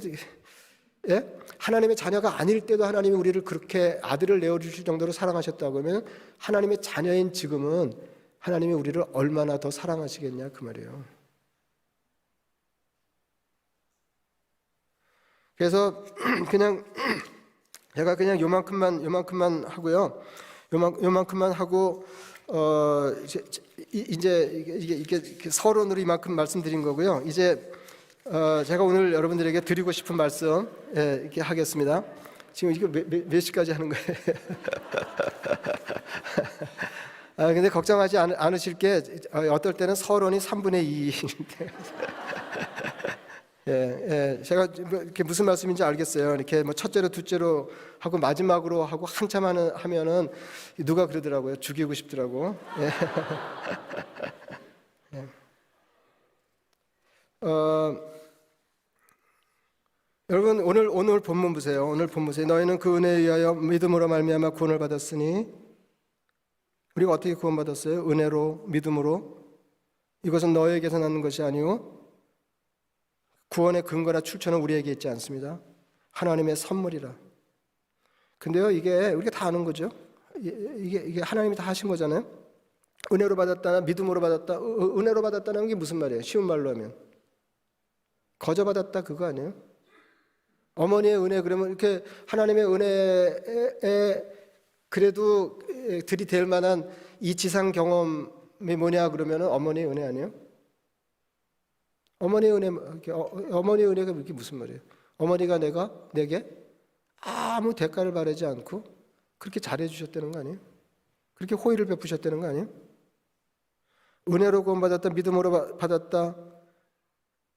예? 하나님의 자녀가 아닐 때도 하나님이 우리를 그렇게 아들을 내어주실 정도로 사랑하셨다고 하면 하나님의 자녀인 지금은 하나님이 우리를 얼마나 더 사랑하시겠냐 그 말이에요. 그래서 그냥 제가 그냥 요만큼만 하고요. 요만큼만 하고 이제 이게 서론으로 이만큼 말씀드린 거고요. 이제 제가 오늘 여러분들에게 드리고 싶은 말씀 이렇게 하겠습니다. 지금 이거 몇 시까지 하는 거예요? 근데 걱정하지 않으실 게 어떨 때는 서론이 3분의 2인데 제가 이렇게 무슨 말씀인지 알겠어요. 이렇게 뭐 첫째로 둘째로 하고 마지막으로 하고 한참 하면은 누가 그러더라고요. 죽이고 싶더라고. 여러분 오늘 본문 보세요. 오늘 본문 보세요. 너희는 그 은혜에 의하여 믿음으로 말미암아 구원을 받았으니, 우리가 어떻게 구원받았어요? 은혜로, 믿음으로. 이것은 너희에게서 나는 것이 아니오 구원의 근거나 출처는 우리에게 있지 않습니다. 하나님의 선물이라. 근데요, 이게 우리가 다 아는 거죠. 이게 하나님이 다 하신 거잖아요. 은혜로 받았다, 믿음으로 받았다. 은혜로 받았다는 게 무슨 말이에요? 쉬운 말로 하면 거저 받았다 그거 아니에요? 어머니의 은혜 그러면 이렇게 하나님의 은혜에 그래도 들이댈 만한 이 지상 경험이 뭐냐 그러면 어머니의 은혜 아니에요? 어머니의 은혜가 이게 무슨 말이에요? 어머니가 내게 아무 대가를 바라지 않고 그렇게 잘해 주셨다는 거 아니에요? 그렇게 호의를 베푸셨다는 거 아니에요? 은혜로 구원받았다, 믿음으로 받았다,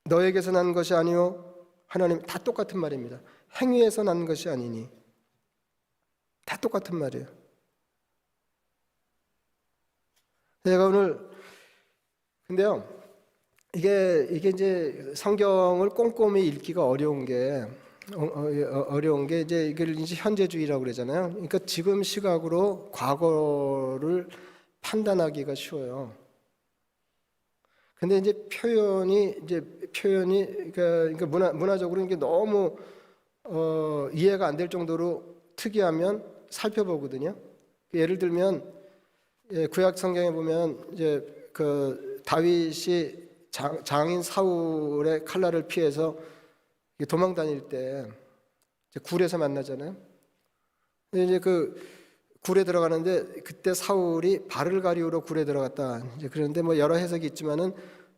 너에게서 난 것이 아니요 하나님, 다 똑같은 말입니다. 행위에서 난 것이 아니니, 다 똑같은 말이에요. 제가 오늘 근데요, 이게 이제 성경을 꼼꼼히 읽기가 어려운 게 이제 이걸 이제 현재주의라고 그러잖아요. 그러니까 지금 시각으로 과거를 판단하기가 쉬워요. 근데 이제 표현이 그러니까 문화적으로 이게 너무 이해가 안 될 정도로 특이하면 살펴보거든요. 예를 들면 구약 성경에 보면 이제 그 다윗이 장인 사울의 칼날을 피해서 도망 다닐 때 굴에서 만나잖아요. 이제 그 굴에 들어가는데 그때 사울이 발을 가리우러 굴에 들어갔다. 이제 그런데 뭐 여러 해석이 있지만은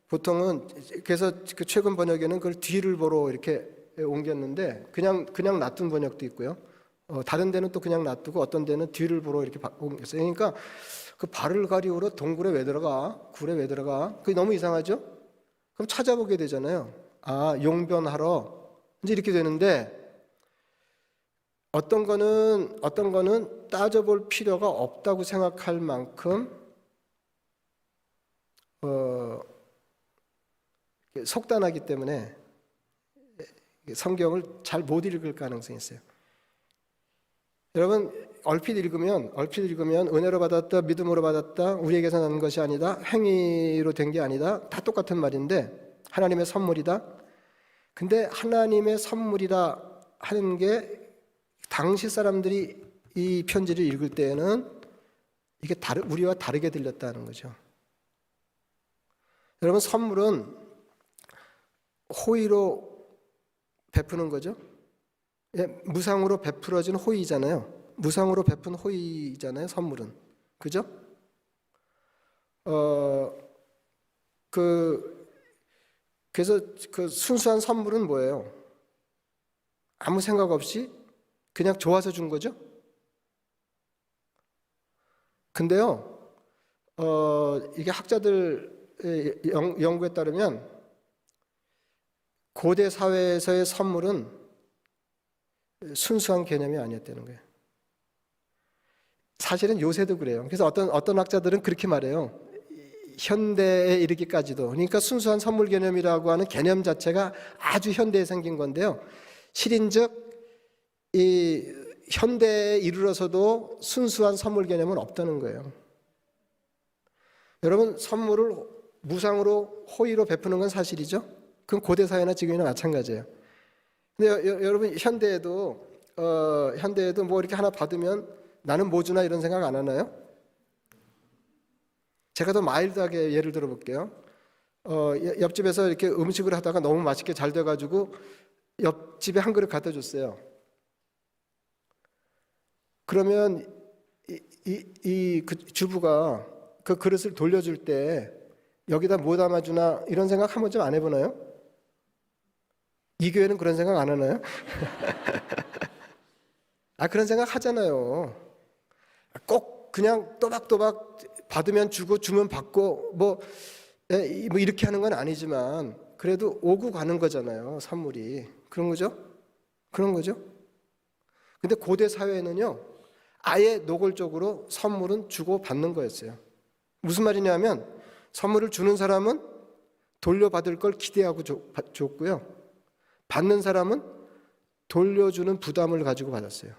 보통은 그래서 그 최근 번역에는 그걸 뒤를 보러 이렇게 옮겼는데 그냥 놔둔 번역도 있고요. 다른 데는 또 그냥 놔두고 어떤 데는 뒤를 보러 이렇게 옮겼어요. 그러니까 그 발을 가리우러 동굴에 왜 들어가? 굴에 왜 들어가? 그게 너무 이상하죠? 그럼 찾아보게 되잖아요. 아, 용변하러 이제 이렇게 되는데 어떤 거는 따져볼 필요가 없다고 생각할 만큼 속단하기 때문에 성경을 잘 못 읽을 가능성이 있어요. 여러분 얼핏 읽으면 은혜로 받았다, 믿음으로 받았다, 우리에게서 나는 것이 아니다, 행위로 된 게 아니다, 다 똑같은 말인데 하나님의 선물이다. 근데 하나님의 선물이라 하는 게 당시 사람들이 이 편지를 읽을 때에는 이게 우리와 다르게 들렸다는 거죠. 여러분 선물은 호의로 베푸는 거죠. 무상으로 베풀어진 호의잖아요. 무상으로 베푼 호의잖아요. 선물은 그죠? 그래서 그 순수한 선물은 뭐예요? 아무 생각 없이 그냥 좋아서 준 거죠. 근데요, 이게 학자들 연구에 따르면 고대 사회에서의 선물은 순수한 개념이 아니었다는 거예요. 사실은 요새도 그래요. 그래서 어떤 학자들은 그렇게 말해요. 현대에 이르기까지도, 그러니까 순수한 선물 개념이라고 하는 개념 자체가 아주 현대에 생긴 건데요. 실인즉 이 현대에 이르러서도 순수한 선물 개념은 없다는 거예요. 여러분, 선물을 무상으로 호의로 베푸는 건 사실이죠. 그건 고대 사회나 지금이나 마찬가지예요. 근데 여러분, 현대에도 뭐 이렇게 하나 받으면 나는 뭐 주나 이런 생각 안 하나요? 제가 더 마일드하게 예를 들어 볼게요. 옆집에서 이렇게 음식을 하다가 너무 맛있게 잘 돼가지고 옆집에 한 그릇 갖다 줬어요. 그러면 그 주부가 그 그릇을 돌려줄 때 여기다 뭐 담아주나 이런 생각 한 번쯤 안 해보나요? 이 교회는 그런 생각 안 하나요? 그런 생각 하잖아요. 꼭 그냥 또박또박 받으면 주고 주면 받고 뭐 이렇게 하는 건 아니지만 그래도 오고 가는 거잖아요. 선물이. 그런 거죠? 그런 거죠? 근데 고대 사회에는요, 아예 노골적으로 선물은 주고 받는 거였어요. 무슨 말이냐면 선물을 주는 사람은 돌려받을 걸 기대하고 줬고요. 받는 사람은 돌려주는 부담을 가지고 받았어요.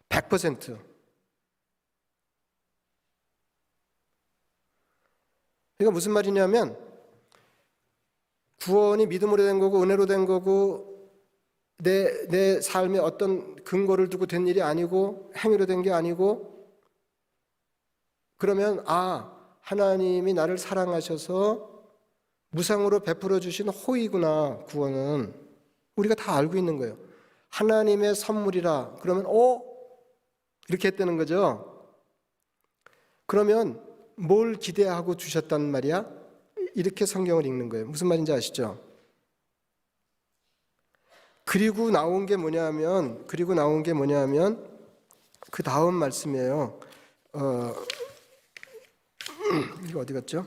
100%. 그러니까 무슨 말이냐면 구원이 믿음으로 된 거고 은혜로 된 거고 내 삶에 어떤 근거를 두고 된 일이 아니고 행위로 된 게 아니고, 그러면 하나님이 나를 사랑하셔서 무상으로 베풀어 주신 호의구나. 구원은 우리가 다 알고 있는 거예요. 하나님의 선물이라 그러면 이렇게 했다는 거죠. 그러면 뭘 기대하고 주셨단 말이야? 이렇게 성경을 읽는 거예요. 무슨 말인지 아시죠? 그리고 나온 게 뭐냐면 그 다음 말씀이에요. 이거 어디 갔죠?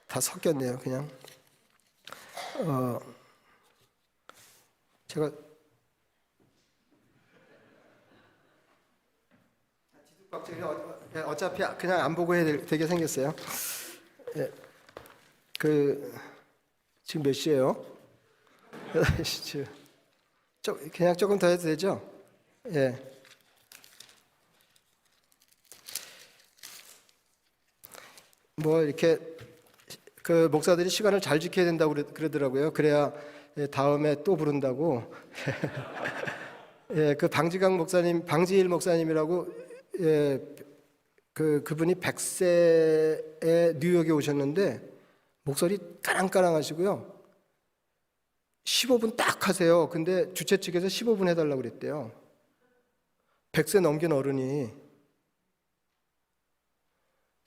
다 섞였네요. 그냥 제가 어차피 그냥 안 보고 해야 되게 생겼어요. 지금 몇 시예요? 8시. 그냥 조금 더 해도 되죠? 예. 뭐 이렇게 그 목사들이 시간을 잘 지켜야 된다고 그러더라고요. 그래야 다음에 또 부른다고. 예, 그 방지일 목사님이라고, 그분이 100세에 뉴욕에 오셨는데 목소리 까랑까랑하시고요. 15분 딱 하세요. 근데 주최 측에서 15분 해달라고 그랬대요. 100세 넘긴 어른이.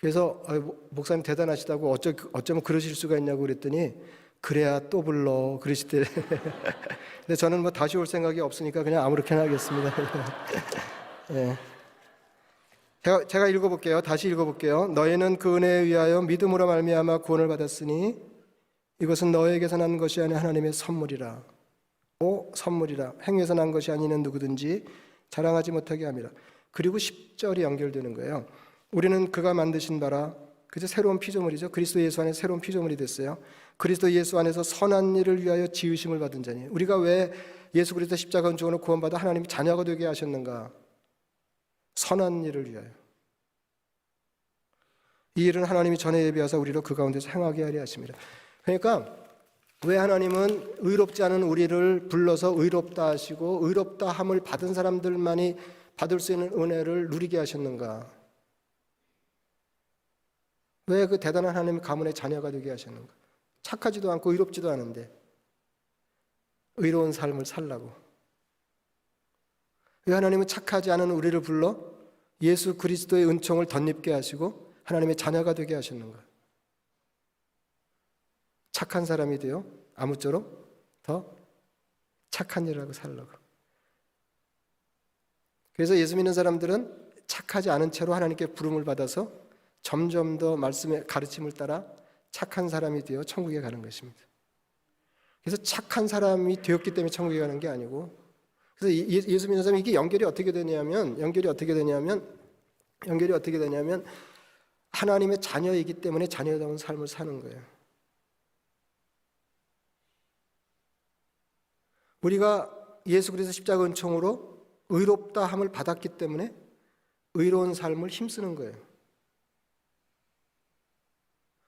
그래서 목사님 대단하시다고 어쩌면 그러실 수가 있냐고 그랬더니 그래야 또 불러 그러시대. 근데 저는 뭐 다시 올 생각이 없으니까 그냥 아무렇게나 하겠습니다. 예. 제가 읽어볼게요. 다시 읽어볼게요. 너희는 그 은혜에 의하여 믿음으로 말미암아 구원을 받았으니 이것은 너에게서 난 것이 아니라 하나님의 선물이라. 선물이라. 행위에서 난 것이 아니는 누구든지 자랑하지 못하게 함이라. 그리고 10절이 연결되는 거예요. 우리는 그가 만드신 바라, 그저 새로운 피조물이죠. 그리스도 예수 안에 새로운 피조물이 됐어요. 그리스도 예수 안에서 선한 일을 위하여 지으심을 받은 자니. 우리가 왜 예수 그리스도 십자가 은총으로 구원받아 하나님이 자녀가 되게 하셨는가? 선한 일을 위하여. 이 일은 하나님이 전에 예비하사 우리로 그 가운데서 행하게 하려 하십니다. 그러니까 왜 하나님은 의롭지 않은 우리를 불러서 의롭다 하시고 의롭다 함을 받은 사람들만이 받을 수 있는 은혜를 누리게 하셨는가? 왜 그 대단한 하나님의 가문의 자녀가 되게 하셨는가? 착하지도 않고 의롭지도 않은데 의로운 삶을 살라고. 왜 하나님은 착하지 않은 우리를 불러 예수 그리스도의 은총을 덧입게 하시고 하나님의 자녀가 되게 하셨는가? 착한 사람이 되어 아무쪼록 더 착한 일을 하고 살라고. 그래서 예수 믿는 사람들은 착하지 않은 채로 하나님께 부름을 받아서 점점 더 말씀의 가르침을 따라 착한 사람이 되어 천국에 가는 것입니다. 그래서 착한 사람이 되었기 때문에 천국에 가는 게 아니고, 그래서 예수 믿는 사람이 이게 연결이 어떻게 되냐면 하나님의 자녀이기 때문에 자녀다운 삶을 사는 거예요. 우리가 예수 그리스도 십자가 은총으로 의롭다 함을 받았기 때문에 의로운 삶을 힘쓰는 거예요.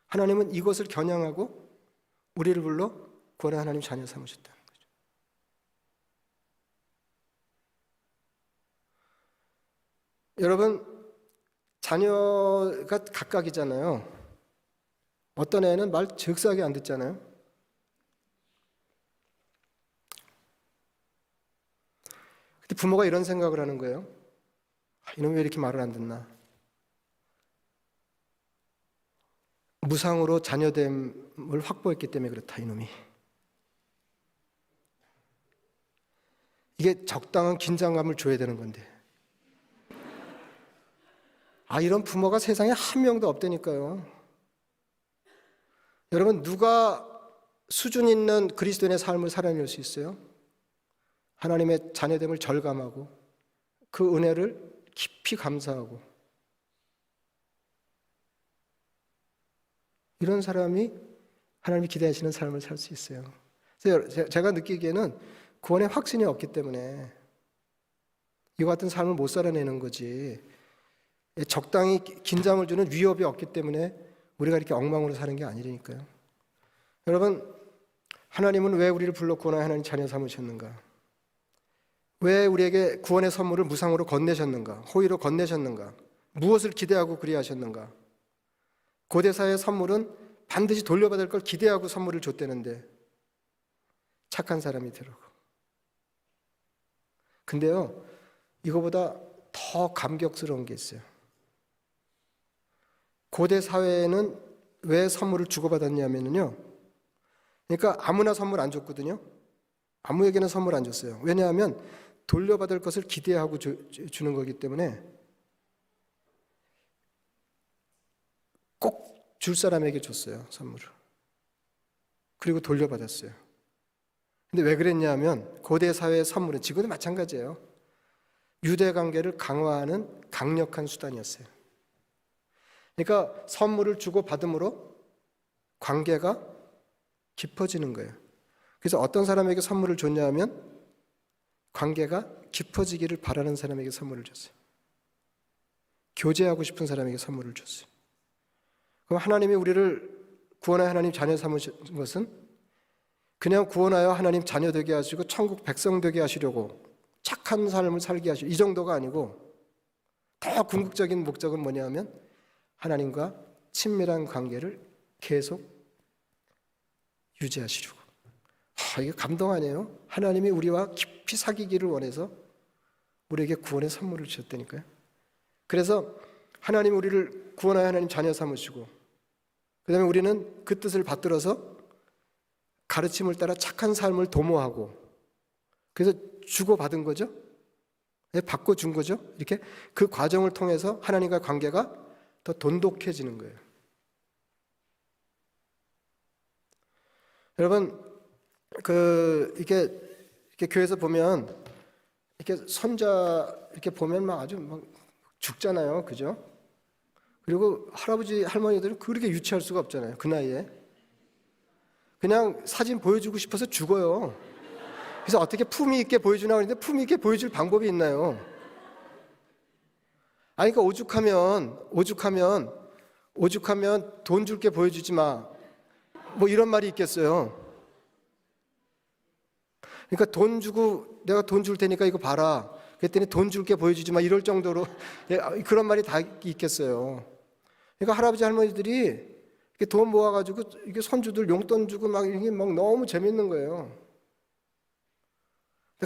하나님은 이것을 겨냥하고 우리를 불러 구원의 하나님 자녀 삼으셨다는 거죠. 여러분, 자녀가 각각이잖아요. 어떤 애는 말 즉사하게 안 듣잖아요. 근데 부모가 이런 생각을 하는 거예요. 이놈이 왜 이렇게 말을 안 듣나? 무상으로 자녀됨을 확보했기 때문에 그렇다, 이놈이. 이게 적당한 긴장감을 줘야 되는 건데. 이런 부모가 세상에 한 명도 없다니까요. 여러분, 누가 수준 있는 그리스도인의 삶을 살아낼 수 있어요? 하나님의 자녀됨을 절감하고 그 은혜를 깊이 감사하고, 이런 사람이 하나님이 기대하시는 삶을 살 수 있어요. 그래서 제가 느끼기에는 구원의 확신이 없기 때문에 이와 같은 삶을 못 살아내는 거지, 적당히 긴장을 주는 위협이 없기 때문에 우리가 이렇게 엉망으로 사는 게 아니라니까요. 여러분, 하나님은 왜 우리를 불러 구원하여 하나님 자녀 삼으셨는가? 왜 우리에게 구원의 선물을 무상으로 건네셨는가? 호의로 건네셨는가? 무엇을 기대하고 그리하셨는가? 고대사의 선물은 반드시 돌려받을 걸 기대하고 선물을 줬다는데 착한 사람이 되라고. 근데요, 이거보다 더 감격스러운 게 있어요. 고대 사회에는 왜 선물을 주고받았냐면요, 그러니까 아무나 선물 안 줬거든요. 아무에게나 선물 안 줬어요. 왜냐하면 돌려받을 것을 기대하고 주는 거기 때문에 꼭 줄 사람에게 줬어요, 선물을. 그리고 돌려받았어요. 근데 왜 그랬냐면 고대 사회의 선물은 지금도 마찬가지예요. 유대 관계를 강화하는 강력한 수단이었어요. 그러니까 선물을 주고 받음으로 관계가 깊어지는 거예요. 그래서 어떤 사람에게 선물을 줬냐면 관계가 깊어지기를 바라는 사람에게 선물을 줬어요. 교제하고 싶은 사람에게 선물을 줬어요. 그럼 하나님이 우리를 구원하여 하나님 자녀 삼으신 것은 그냥 구원하여 하나님 자녀 되게 하시고 천국 백성 되게 하시려고 착한 삶을 살게 하시고 이 정도가 아니고, 더 궁극적인 목적은 뭐냐면 하나님과 친밀한 관계를 계속 유지하시려고. 이게 감동 아니에요? 하나님이 우리와 깊이 사귀기를 원해서 우리에게 구원의 선물을 주셨다니까요. 그래서 하나님이 우리를 구원하여 하나님 자녀 삼으시고, 그 다음에 우리는 그 뜻을 받들어서 가르침을 따라 착한 삶을 도모하고, 그래서 주고받은 거죠. 받고 준 거죠. 이렇게 그 과정을 통해서 하나님과의 관계가 더 돈독해지는 거예요. 여러분, 이렇게 교회에서 보면 이렇게 손자 이렇게 보면 막 아주 막 죽잖아요, 그죠? 그리고 할아버지 할머니들은 그렇게 유치할 수가 없잖아요, 그 나이에. 그냥 사진 보여주고 싶어서 죽어요. 그래서 어떻게 품위 있게 보여주나 그러는데 품위 있게 보여줄 방법이 있나요? 그러니까 오죽하면 돈 줄게 보여주지 마, 뭐 이런 말이 있겠어요. 그러니까 돈 주고 내가 돈 줄 테니까 이거 봐라, 그랬더니 돈 줄게 보여주지 마, 이럴 정도로 그런 말이 다 있겠어요. 그러니까 할아버지 할머니들이 이렇게 돈 모아가지고 이게 손주들 용돈 주고 막 이게 막 너무 재밌는 거예요.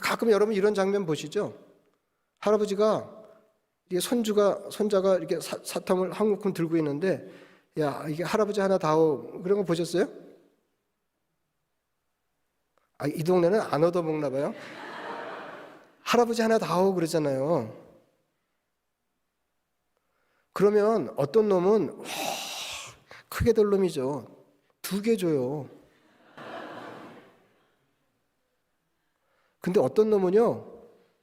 가끔 여러분 이런 장면 보시죠? 할아버지가 이게 손자가 이렇게 사탕을 한 움큼 들고 있는데, 야, 이게 할아버지 하나 다오, 그런 거 보셨어요? 이 동네는 안 얻어먹나 봐요. 할아버지 하나 다오 그러잖아요. 그러면 어떤 놈은 크게 될 놈이죠. 2개 줘요. 근데 어떤 놈은요,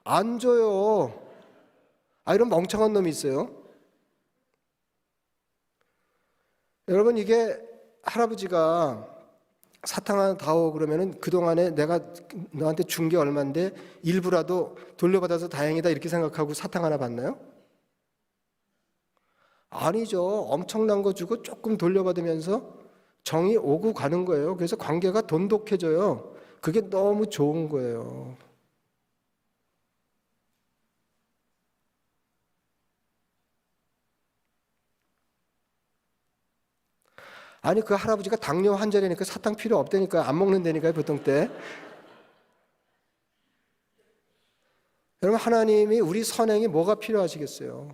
안 줘요. 이런 멍청한 놈이 있어요. 여러분, 이게 할아버지가 사탕 하나 다오 그러면은 그동안에 내가 너한테 준 게 얼만데 일부라도 돌려받아서 다행이다 이렇게 생각하고 사탕 하나 받나요? 아니죠. 엄청난 거 주고 조금 돌려받으면서 정이 오고 가는 거예요. 그래서 관계가 돈독해져요. 그게 너무 좋은 거예요. 아니, 그 할아버지가 당뇨 환자라니까 사탕 필요 없다니까, 안 먹는다니까요, 보통 때. 여러분, 하나님이 우리 선행이 뭐가 필요하시겠어요?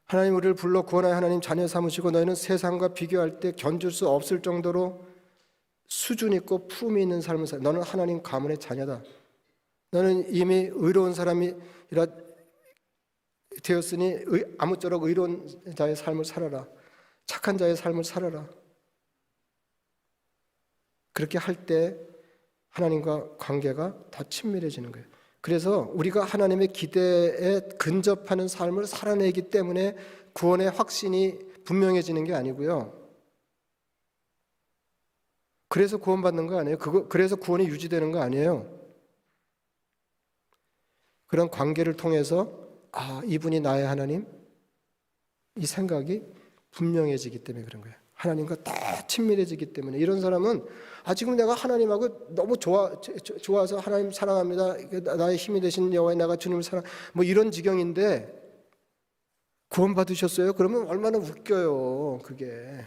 하나님 우리를 불러 구원하여 하나님 자녀 삼으시고 너희는 세상과 비교할 때 견줄 수 없을 정도로 수준 있고 품이 있는 삶을 살. 너는 하나님 가문의 자녀다. 너는 이미 의로운 사람이라 되었으니 아무쪼록 의로운 자의 삶을 살아라. 착한 자의 삶을 살아라. 그렇게 할 때 하나님과 관계가 더 친밀해지는 거예요. 그래서 우리가 하나님의 기대에 근접하는 삶을 살아내기 때문에 구원의 확신이 분명해지는 게 아니고요. 그래서 구원받는 거 아니에요. 그래서 구원이 유지되는 거 아니에요. 그런 관계를 통해서 이분이 나의 하나님, 이 생각이 분명해지기 때문에 그런 거예요. 하나님과 더 친밀해지기 때문에. 이런 사람은 지금 내가 하나님하고 너무 좋아서 하나님 사랑합니다. 나의 힘이 되신 여호와의 내가 주님을 사랑, 뭐 이런 지경인데 구원 받으셨어요? 그러면 얼마나 웃겨요, 그게.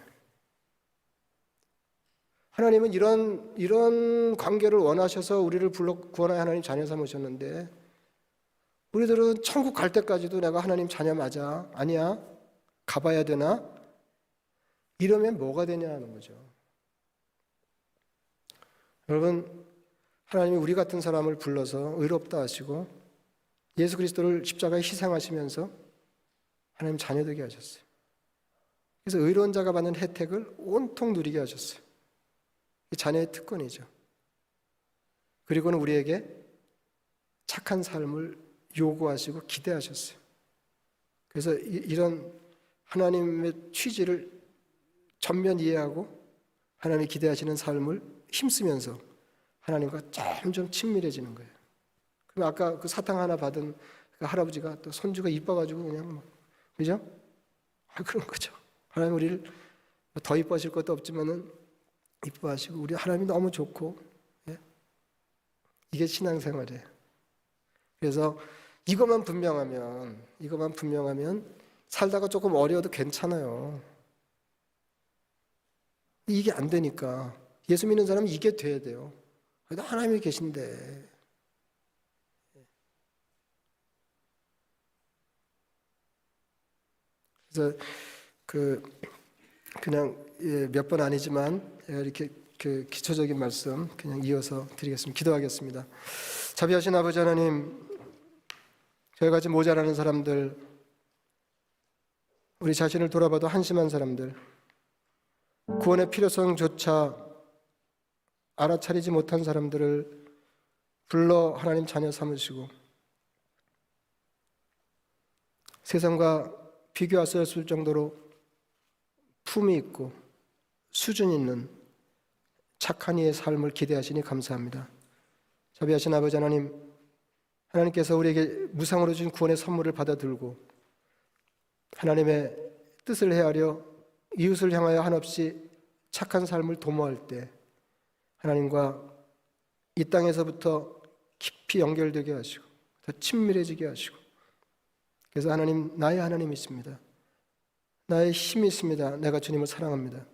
하나님은 이런 관계를 원하셔서 우리를 불러 구원하여 하나님 자녀 삼으셨는데, 우리들은 천국 갈 때까지도 내가 하나님 자녀 맞아? 아니야? 가봐야 되나? 이러면 뭐가 되냐 하는 거죠. 여러분, 하나님이 우리 같은 사람을 불러서 의롭다 하시고 예수 그리스도를 십자가에 희생하시면서 하나님 자녀 되게 하셨어요. 그래서 의로운 자가 받는 혜택을 온통 누리게 하셨어요. 이 자녀의 특권이죠. 그리고는 우리에게 착한 삶을 요구하시고 기대하셨어요. 그래서 이런 하나님의 취지를 전면 이해하고 하나님이 기대하시는 삶을 힘쓰면서 하나님과 점점 친밀해지는 거예요. 그럼 아까 그 사탕 하나 받은 그 할아버지가 또 손주가 이뻐가지고 그냥 그죠? 그런 거죠. 하나님 우리를 더 이뻐하실 것도 없지만은 이뻐하시고 우리 하나님이 너무 좋고, 예? 이게 신앙생활이에요. 그래서 이것만 분명하면 살다가 조금 어려워도 괜찮아요. 이게 안 되니까 예수 믿는 사람은 이게 돼야 돼요. 그래도 하나님이 계신데. 그래서 그냥 몇 번 아니지만 이렇게 그 기초적인 말씀 그냥 이어서 드리겠습니다. 기도하겠습니다. 자비하신 아버지 하나님, 저희같이 모자라는 사람들, 우리 자신을 돌아봐도 한심한 사람들, 구원의 필요성조차 알아차리지 못한 사람들을 불러 하나님 자녀 삼으시고 세상과 비교할 수 없을 정도로 품이 있고 수준 있는 착한 이의 삶을 기대하시니 감사합니다. 자비하신 아버지 하나님, 하나님께서 우리에게 무상으로 주신 구원의 선물을 받아들고 하나님의 뜻을 헤아려 이웃을 향하여 한없이 착한 삶을 도모할 때 하나님과 이 땅에서부터 깊이 연결되게 하시고 더 친밀해지게 하시고, 그래서 하나님, 나의 하나님이십니다. 나의 힘이 있습니다. 내가 주님을 사랑합니다.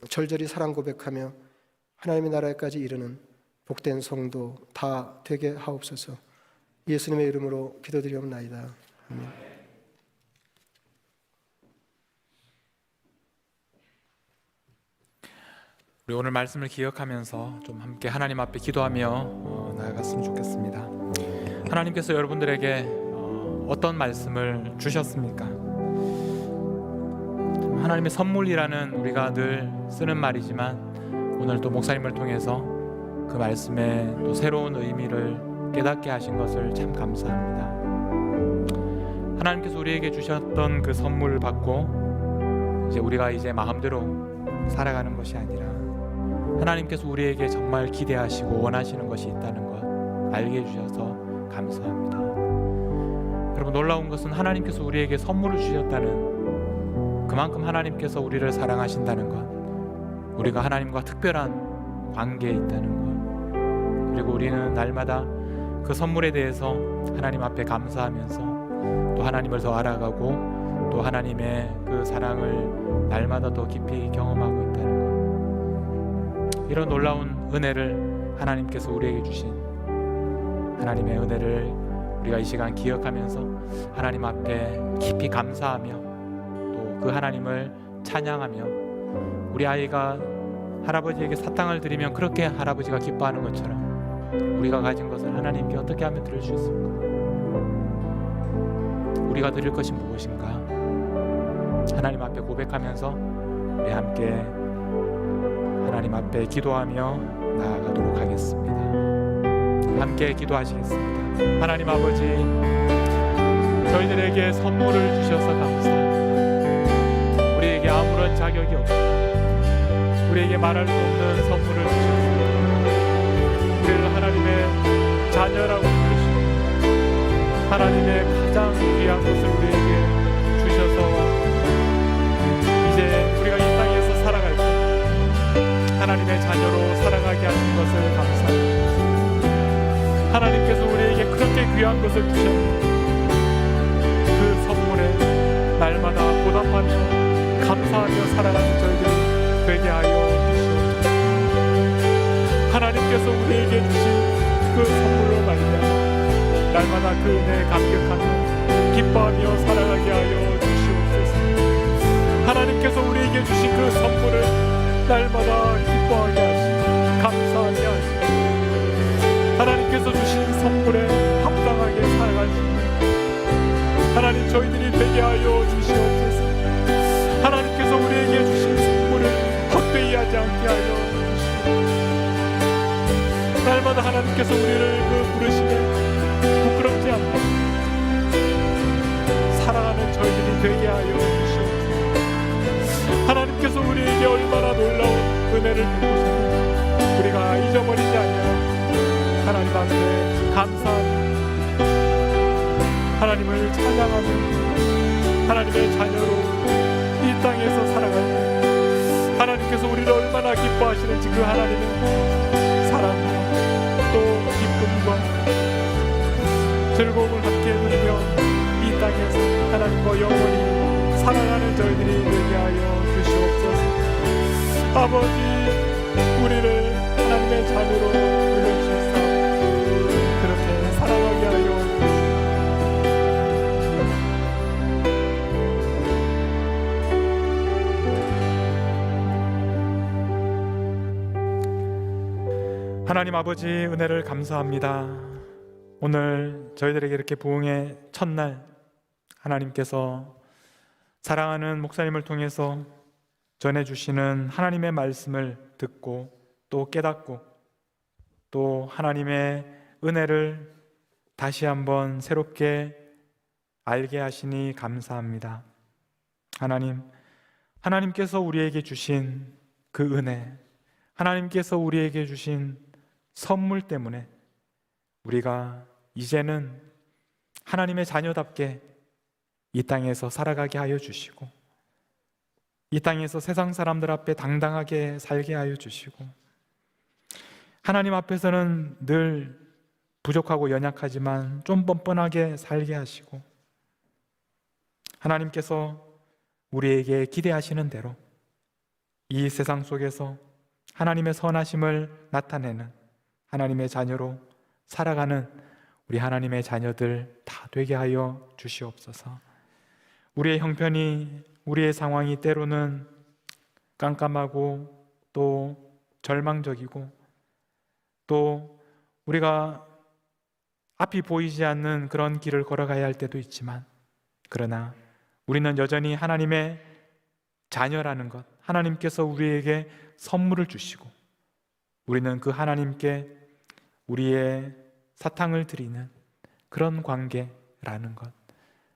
절절히 사랑 고백하며 하나님의 나라에까지 이르는 복된 성도 다 되게 하옵소서. 예수님의 이름으로 기도드리옵나이다. 아멘. 우리 오늘 말씀을 기억하면서 좀 함께 하나님 앞에 기도하며 나아갔으면 좋겠습니다. 하나님께서 여러분들에게 어떤 말씀을 주셨습니까? 하나님의 선물이라는 우리가 늘 쓰는 말이지만 오늘 또 목사님을 통해서 그 말씀에 또 새로운 의미를 깨닫게 하신 것을 참 감사합니다. 하나님께서 우리에게 주셨던 그 선물을 받고 우리가 이제 마음대로 살아가는 것이 아니라 하나님께서 우리에게 정말 기대하시고 원하시는 것이 있다는 것 알게 해주셔서 감사합니다. 여러분, 놀라운 것은 하나님께서 우리에게 선물을 주셨다는 그만큼 하나님께서 우리를 사랑하신다는 것, 우리가 하나님과 특별한 관계에 있다는 것, 그리고 우리는 날마다 그 선물에 대해서 하나님 앞에 감사하면서 또 하나님을 더 알아가고 또 하나님의 그 사랑을 날마다 더 깊이 경험하고 있다는 것, 이런 놀라운 은혜를 하나님께서 우리에게 주신 하나님의 은혜를 우리가 이 시간 기억하면서 하나님 앞에 깊이 감사하며 또 그 하나님을 찬양하며, 우리 아이가 할아버지에게 사탕을 드리면 그렇게 할아버지가 기뻐하는 것처럼 우리가 가진 것을 하나님께 어떻게 하면 드릴 수 있을까? 우리가 드릴 것이 무엇인가? 하나님 앞에 고백하면서 우리 함께 하나님 앞에 기도하며 나아가도록 하겠습니다. 함께 기도하시겠습니다. 하나님 아버지, 저희들에게 선물을 주셔서 감사합니다. 우리에게 아무런 자격이 없습니다. 우리에게 말할 수 없는 선물을 주셨습니다. 우리를 하나님의 자녀라고 부르시고 하나님의 가장 귀한 것을 우리에게 주셔서 이제 우리가 이 땅에서 살아갈 때 하나님의 자녀로 살아가게 하신 것을 감사합니다. 하나님께서 우리에게 그렇게 귀한 것을 주셨는데 그 선물에 날마다 보답하며 감사하며 살아가는 저희들이 되게 하여 주시옵소서. 하나님께서 우리에게 주신 그 선물로 말미암아 날마다 그 은혜에 감격하며 기뻐하며 살아가게 하여 주시옵소서. 하나님께서 우리에게 주신 그 선물을 날마다 기뻐하게 하시고 감사하게 하시고 하나님께서 주신 선물에 합당하게 살아갈 수 있는 하나님 저희들이 되게 하여 주시옵소서. 하나님께서 우리에게 주신 선물을 헛되이 하지 않게 하여 주시옵소서. 날마다 하나님께서 우리를 부르시되 부끄럽지 않고 사랑하는 저희들이 되게 하여 주시옵소서. 하나님께서 우리에게 얼마나 놀라운 은혜를 베푸셨는지 우리가 잊어버리지 아니하고 하나님 앞에 감사하며 하나님을 찬양하며 하나님의 자녀로 이 땅에서 살아갈 때 하나님께서 우리를 얼마나 기뻐하시는지 그 하나님의 사랑과 또 기쁨과 즐거움을 함께 누리며 이 땅에서 하나님과 영원히 살아가는 저희들이 되게 하여 주시옵소서. 아버지, 우리를 하나님의 자녀로 불러주셔서 그렇게 살아가게 하여 주시옵소서. 하나님 아버지, 은혜를 감사합니다. 오늘 저희들에게 이렇게 부흥의 첫날 하나님께서 사랑하는 목사님을 통해서 전해주시는 하나님의 말씀을 듣고 또 깨닫고 또 하나님의 은혜를 다시 한번 새롭게 알게 하시니 감사합니다. 하나님께서 우리에게 주신 그 은혜, 하나님께서 우리에게 주신 선물 때문에 우리가 이제는 하나님의 자녀답게 이 땅에서 살아가게 하여 주시고 이 땅에서 세상 사람들 앞에 당당하게 살게 하여 주시고 하나님 앞에서는 늘 부족하고 연약하지만 좀 뻔뻔하게 살게 하시고 하나님께서 우리에게 기대하시는 대로 이 세상 속에서 하나님의 선하심을 나타내는 하나님의 자녀로 살아가는 우리 하나님의 자녀들 다 되게 하여 주시옵소서. 우리의 형편이, 우리의 상황이 때로는 깜깜하고 또 절망적이고 또 우리가 앞이 보이지 않는 그런 길을 걸어가야 할 때도 있지만, 그러나 우리는 여전히 하나님의 자녀라는 것, 하나님께서 우리에게 선물을 주시고 우리는 그 하나님께 우리의 사탕을 드리는 그런 관계라는 것,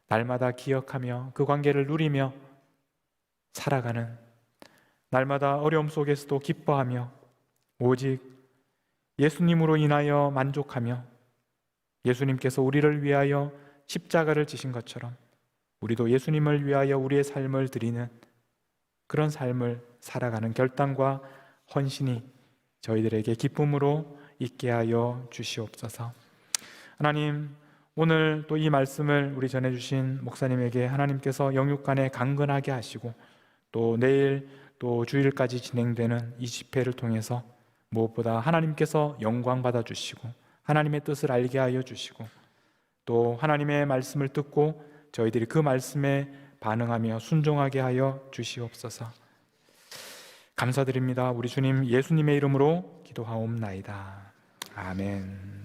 날마다 기억하며 그 관계를 누리며 살아가는, 날마다 어려움 속에서도 기뻐하며 오직 예수님으로 인하여 만족하며 예수님께서 우리를 위하여 십자가를 지신 것처럼 우리도 예수님을 위하여 우리의 삶을 드리는 그런 삶을 살아가는 결단과 헌신이 저희들에게 기쁨으로 있게 하여 주시옵소서. 하나님, 오늘 또 이 말씀을 우리 전해주신 목사님에게 하나님께서 영육간에 강건하게 하시고 또 내일 또 주일까지 진행되는 이 집회를 통해서 무엇보다 하나님께서 영광 받아 주시고 하나님의 뜻을 알게 하여 주시고 또 하나님의 말씀을 듣고 저희들이 그 말씀에 반응하며 순종하게 하여 주시옵소서. 감사드립니다. 우리 주님 예수님의 이름으로 기도하옵나이다. 아멘.